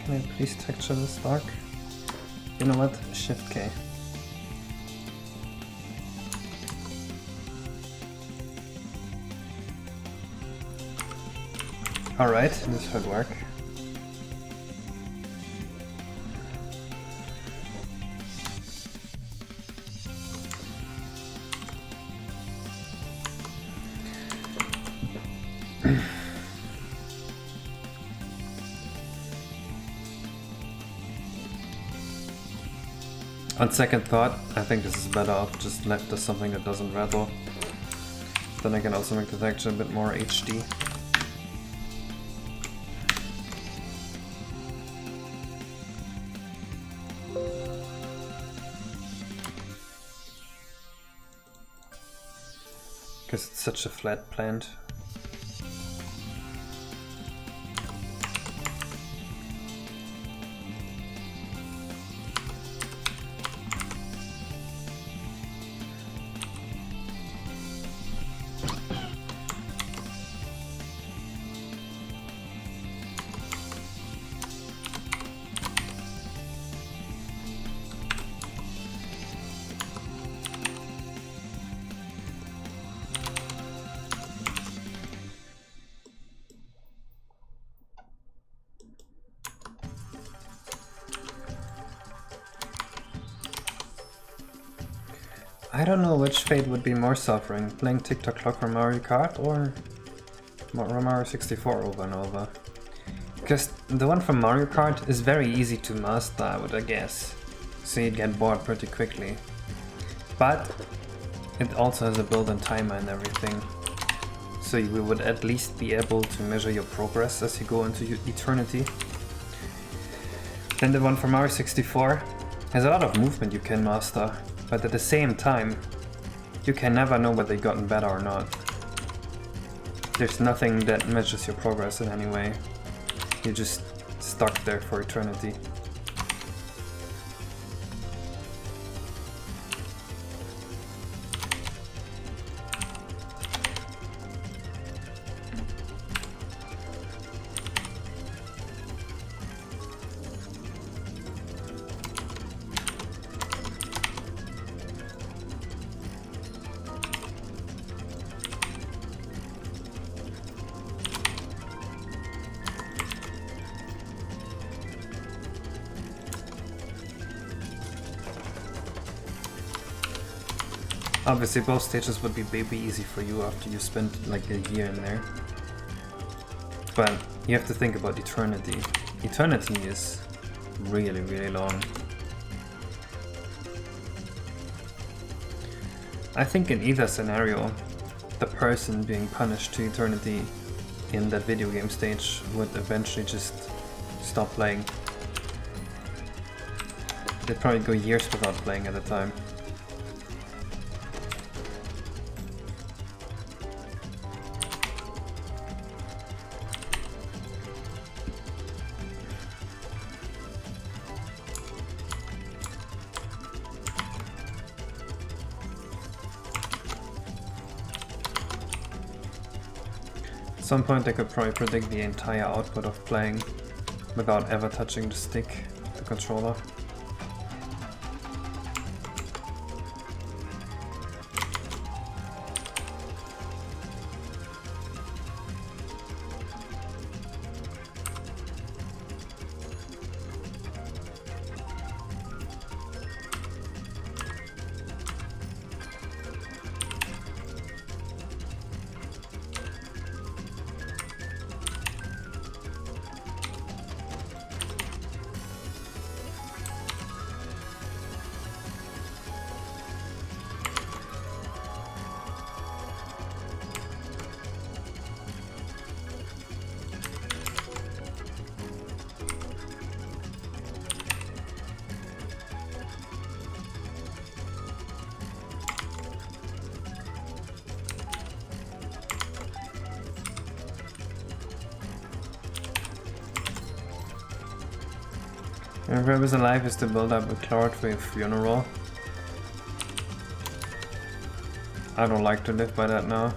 Can I please texture this dark? You know what? Shift K. Alright, this should work. On second thought, I think this is better off just left as something that doesn't rattle. Then I can also make the texture a bit more HD. Because it's such a flat plant. I don't know which fate would be more suffering, playing TikTok Clock or Mario Kart or Mario 64 over and over. Because the one from Mario Kart is very easy to master, I would guess, so you'd get bored pretty quickly. But it also has a built-in timer and everything, so you would at least be able to measure your progress as you go into eternity. Then the one from Mario 64 has a lot of movement you can master, but at the same time, you can never know whether you've gotten better or not. There's nothing that measures your progress in any way. You're just stuck there for eternity. Obviously both stages would be baby easy for you after you spent like a year in there. But you have to think about eternity. Eternity is really, really long. I think in either scenario, the person being punished to eternity in that video game stage would eventually just stop playing. They'd probably go years without playing at a time. At some point I could probably predict the entire output of playing without ever touching the stick, the controller. And Whoever's Alive is to build up a Cloudwave funeral. I don't like to live by that now.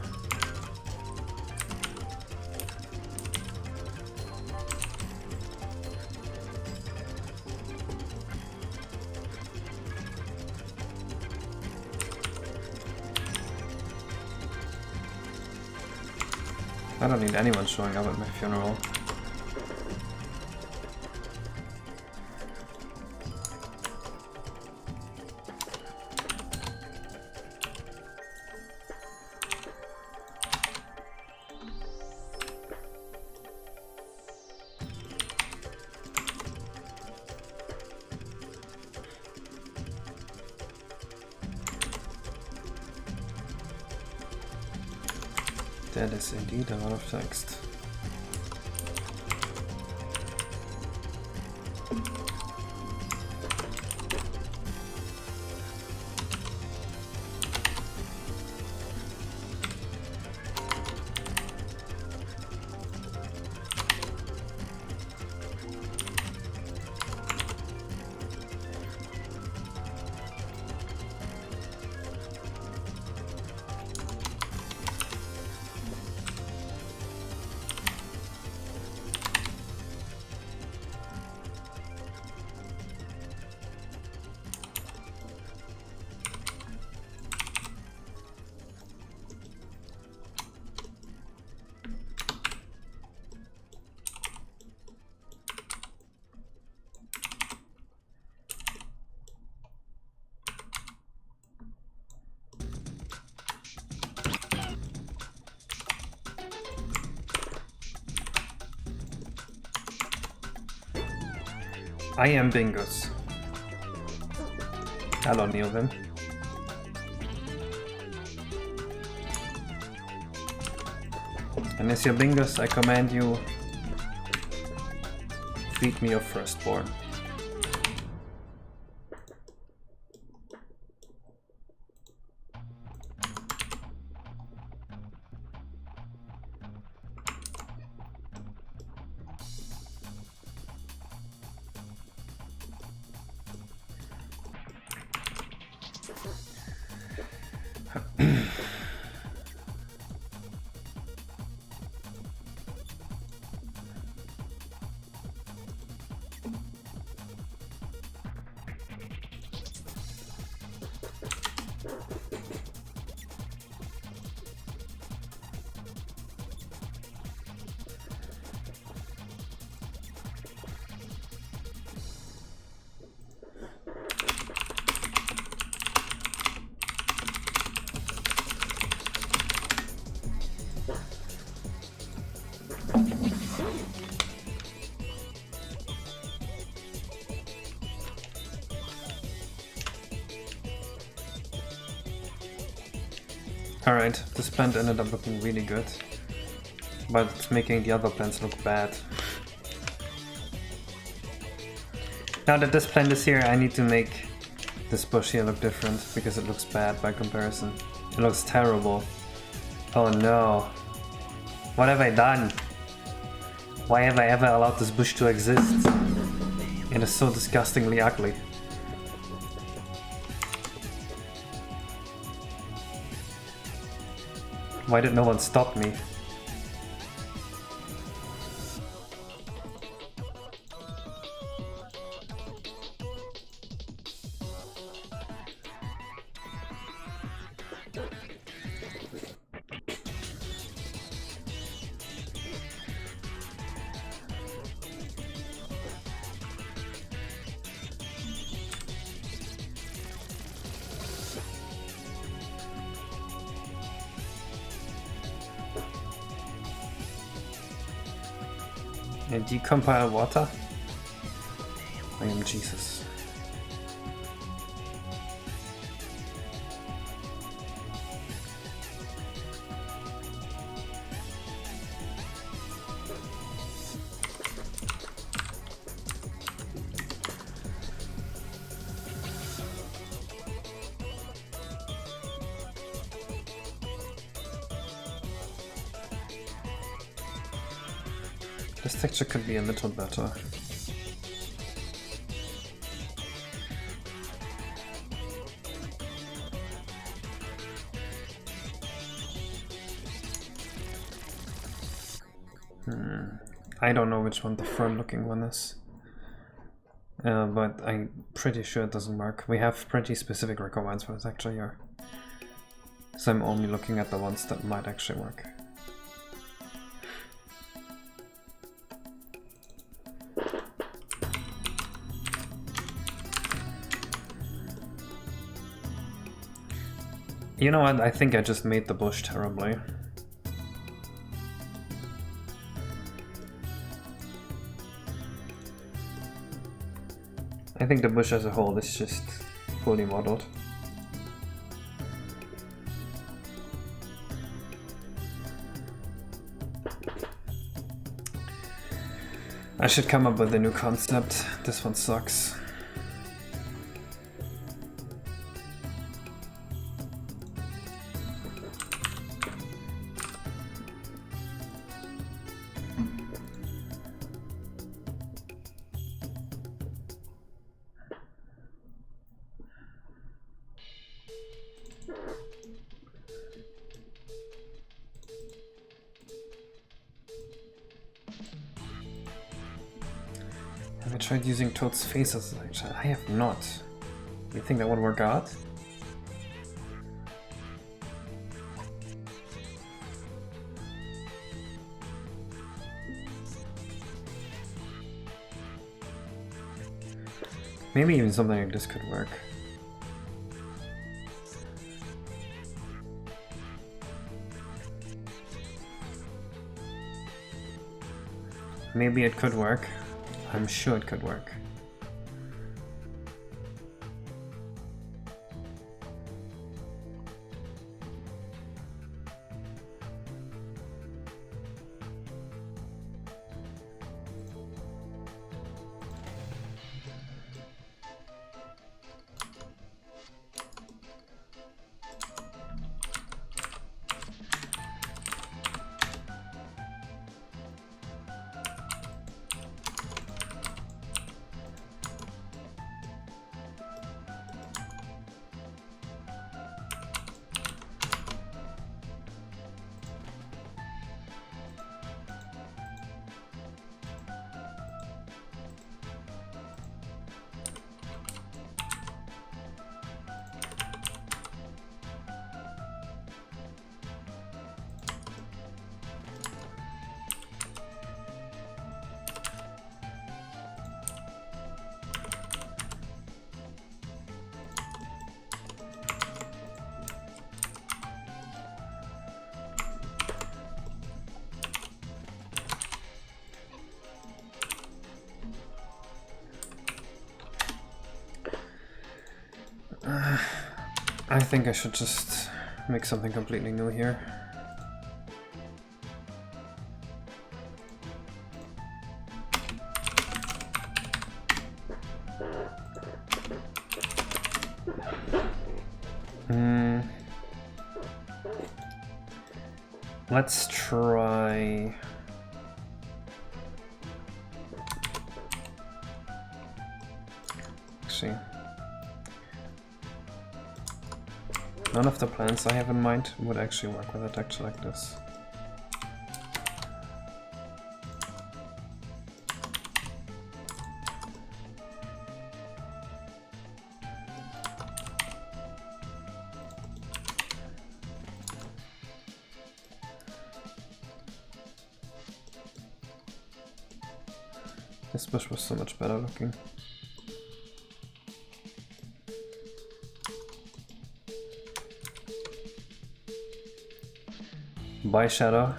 I don't need anyone showing up at my funeral. That is indeed a lot of text. I am Bingus. Hello, Neovin. And as your Bingus, I command you, feed me your firstborn. Alright, this plant ended up looking really good, but it's making the other plants look bad. Now that this plant is here, I need to make this bush here look different, because it looks bad by comparison. It looks terrible. Oh no. What have I done? Why have I ever allowed this bush to exist? It is so disgustingly ugly. Why did no one stop me? And decompile water? I am Jesus. This texture could be a little better. I don't know which one the fern looking one is. But I'm pretty sure it doesn't work. We have pretty specific requirements for this texture here. So I'm only looking at the ones that might actually work. You know what, I think I just made the bush terribly. I think the bush as a whole is just poorly modeled. I should come up with a new concept. This one sucks. Have I tried using Toad's face as a... I have not. You think that would work out? Maybe even something like this could work. Maybe it could work. I'm sure it could work. I think I should just make something completely new here. Let's try... Actually, none of the plans I have in mind would actually work with a texture like this. This bush was so much better looking. Bye, Shadow.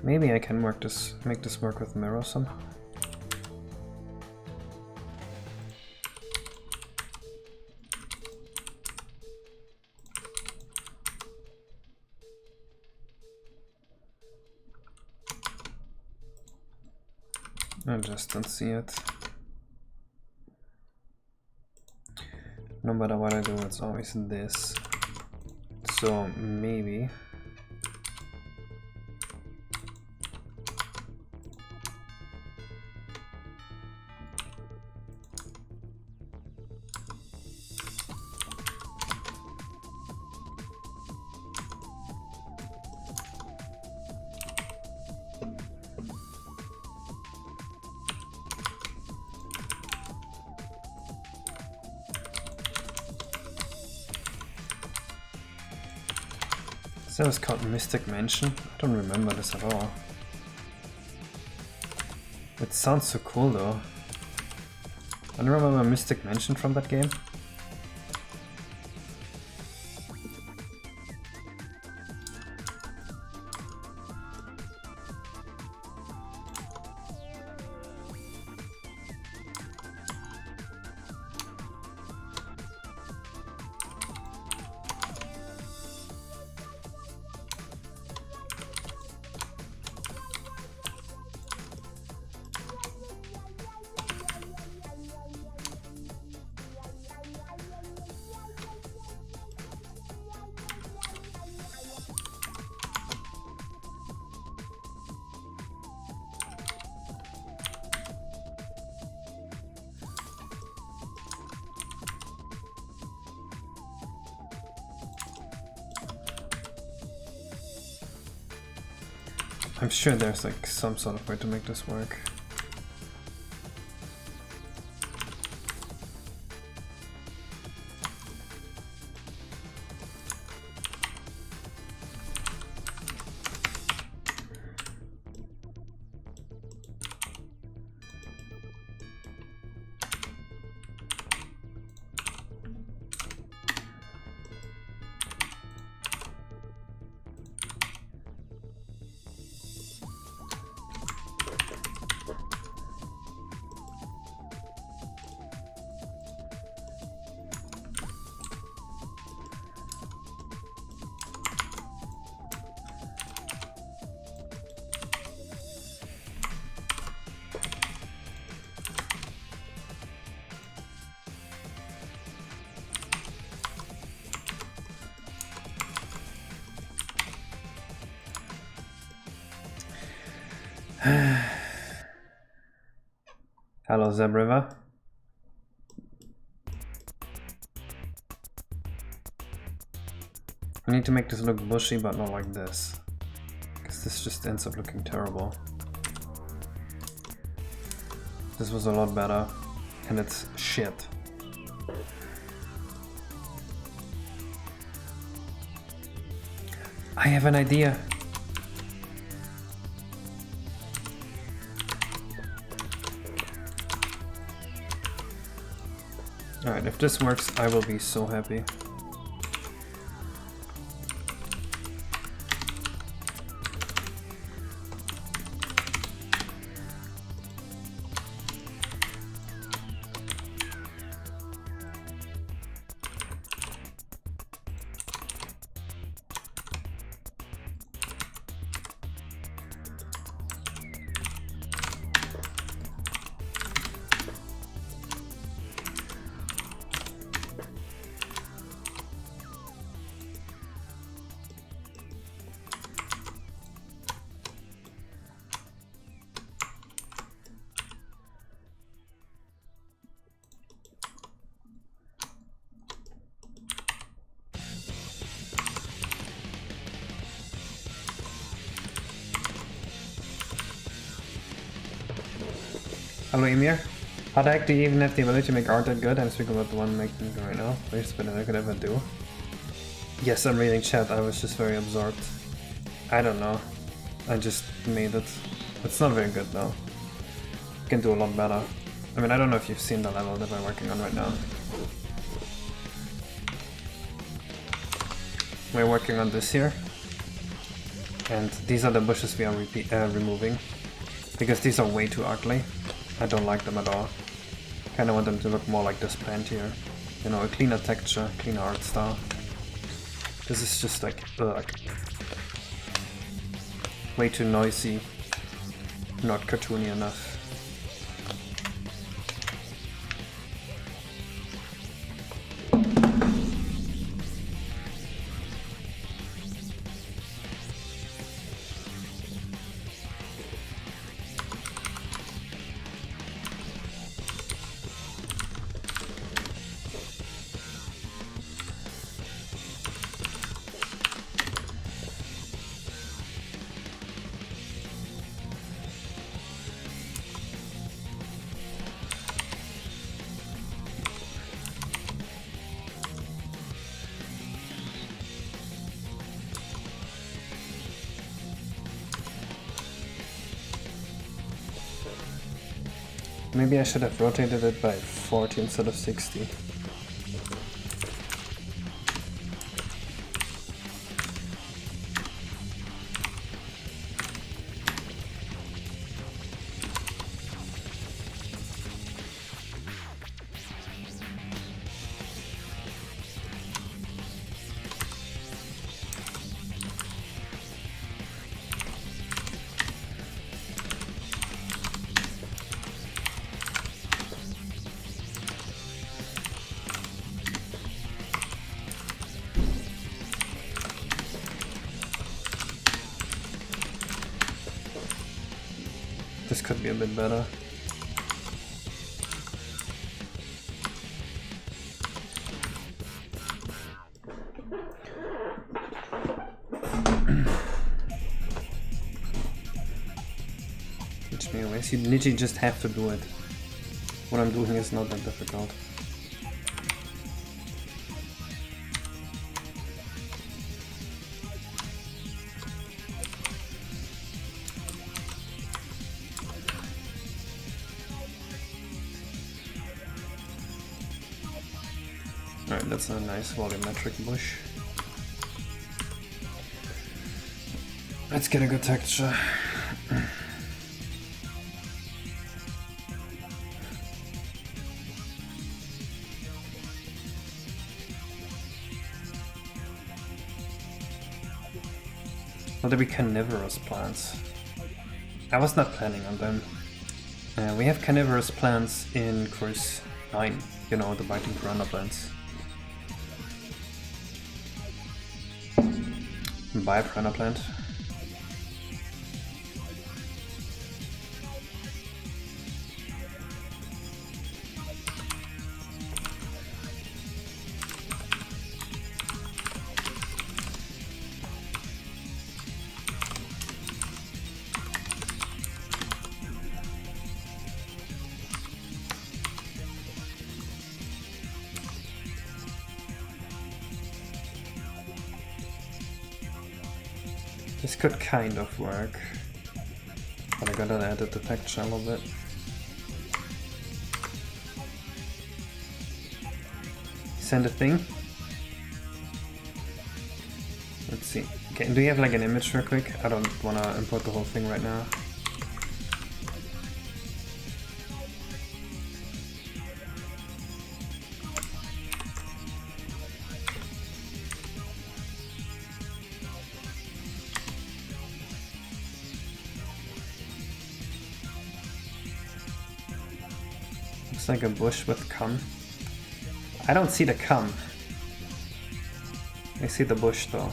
Maybe I can make this work with mirror somehow. I just don't see it. No matter what I do, it's always this. So maybe... That was called Mystic Mansion. I don't remember this at all. It sounds so cool though. I don't remember Mystic Mansion from that game. I'm sure there's like some sort of way to make this work. Hello, Zeb River. I need to make this look bushy, but not like this. Because this just ends up looking terrible. This was a lot better. And it's shit. I have an idea. Alright, if this works, I will be so happy. Hello Emir. How the heck do you even have the ability to make art that good? I'm speaking about the one making it right now. Worst spin I could ever do. Yes, I'm reading chat, I was just very absorbed. I don't know. I just made it. It's not very good though. You can do a lot better. I mean, I don't know if you've seen the level that I'm working on right now. We're working on this here. And these are the bushes we are removing. Because these are way too ugly. I don't like them at all. Kinda want them to look more like this plant here. You know, a cleaner texture, cleaner art style. This is just like, ugh. Way too noisy. Not cartoony enough. Maybe I should have rotated it by 40 instead of 60. This could be a bit better. Teach me a way. You literally just have to do it. What I'm doing is not that difficult. Alright, that's a nice volumetric bush. Let's get a good texture. Will there be carnivorous plants? I was not planning on them. We have carnivorous plants in course 9, you know, the biting piranha plants. Buy a piranha plant. This could kind of work. But I gotta add the texture a little bit. Send a thing. Let's see. Okay, do you have like an image real quick? I don't wanna import the whole thing right now. Looks like a bush with cum. I don't see the cum. I see the bush though.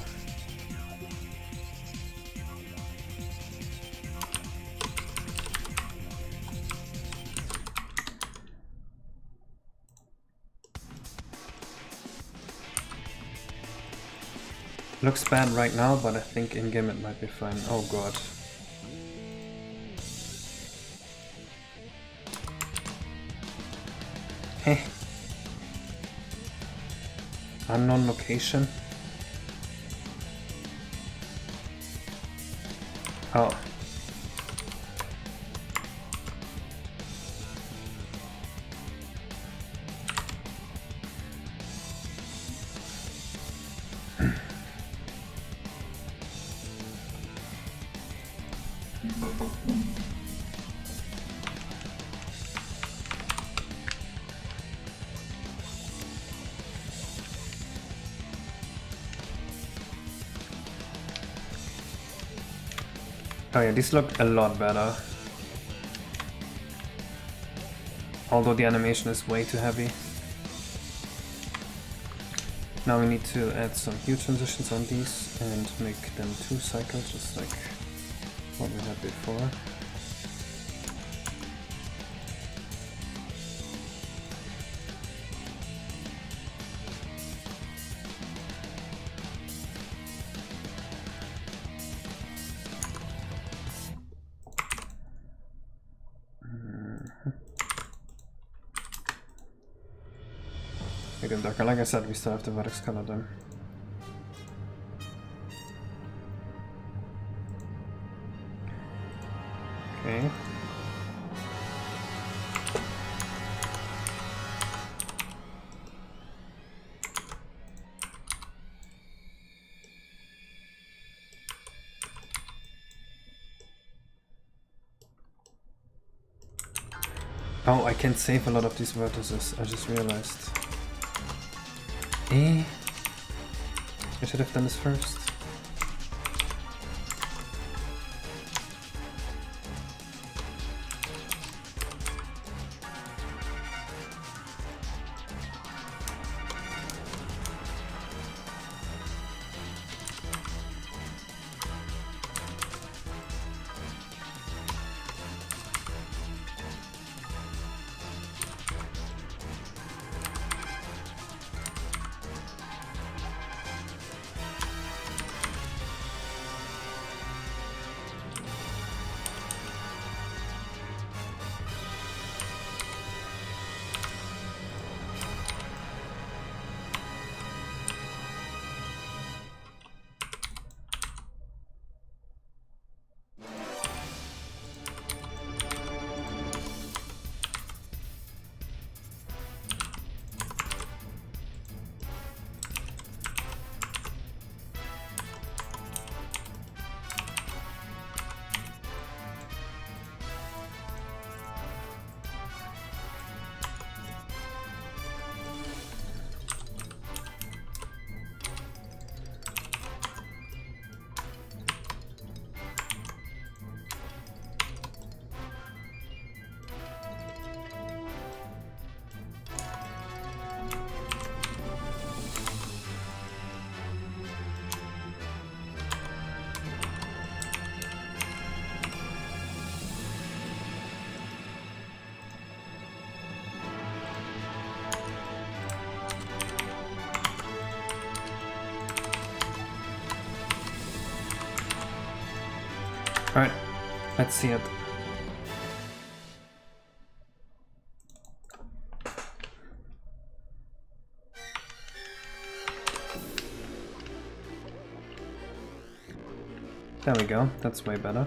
Looks bad right now, but I think in-game it might be fine. Oh god. Heh. Unknown location. Oh. Oh yeah, this looked a lot better. Although the animation is way too heavy. Now we need to add some hue transitions on these and make them 2 cycles, just like what we had before. Make them darker. Like I said, we still have to vertex color them. Okay. Oh, I can save a lot of these vertices, I just realized. I should have done this first. Alright, let's see it. There we go, that's way better.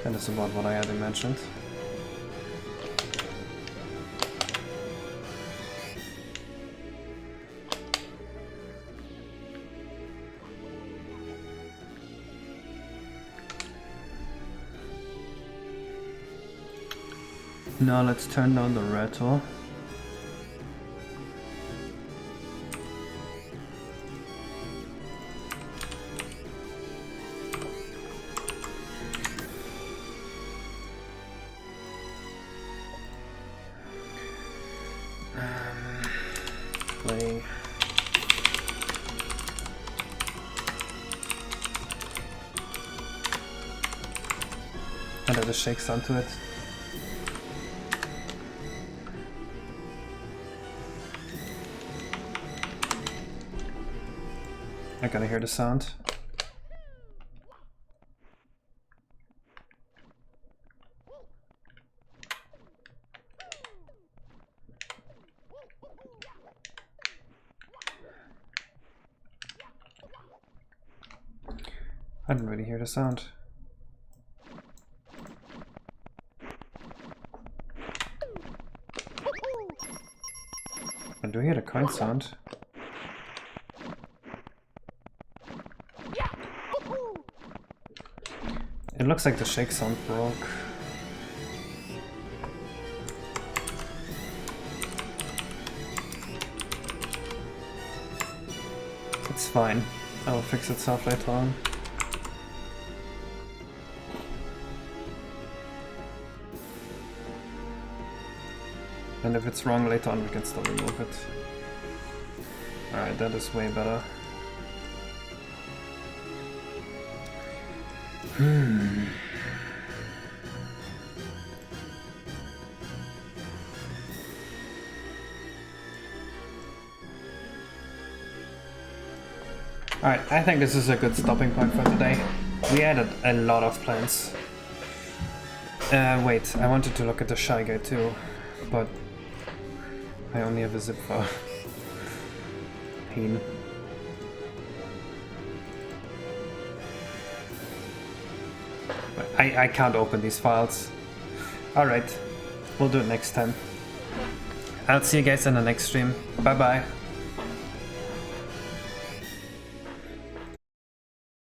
That is about what I had imagined. Now let's turn down the rattle. Play. And add a shake sound to it. I gotta hear the sound. I didn't really hear the sound. I do hear the coin sound. It looks like the shake sound broke. It's fine. I'll fix itself later on. And if it's wrong later on, we can still remove it. Alright, that is way better. Alright, I think this is a good stopping point for today. We added a lot of plants. Wait, I wanted to look at the Shy Guy too, but I only have a zip file. Pain. I can't open these files. Alright, we'll do it next time. I'll see you guys in the next stream. Bye bye.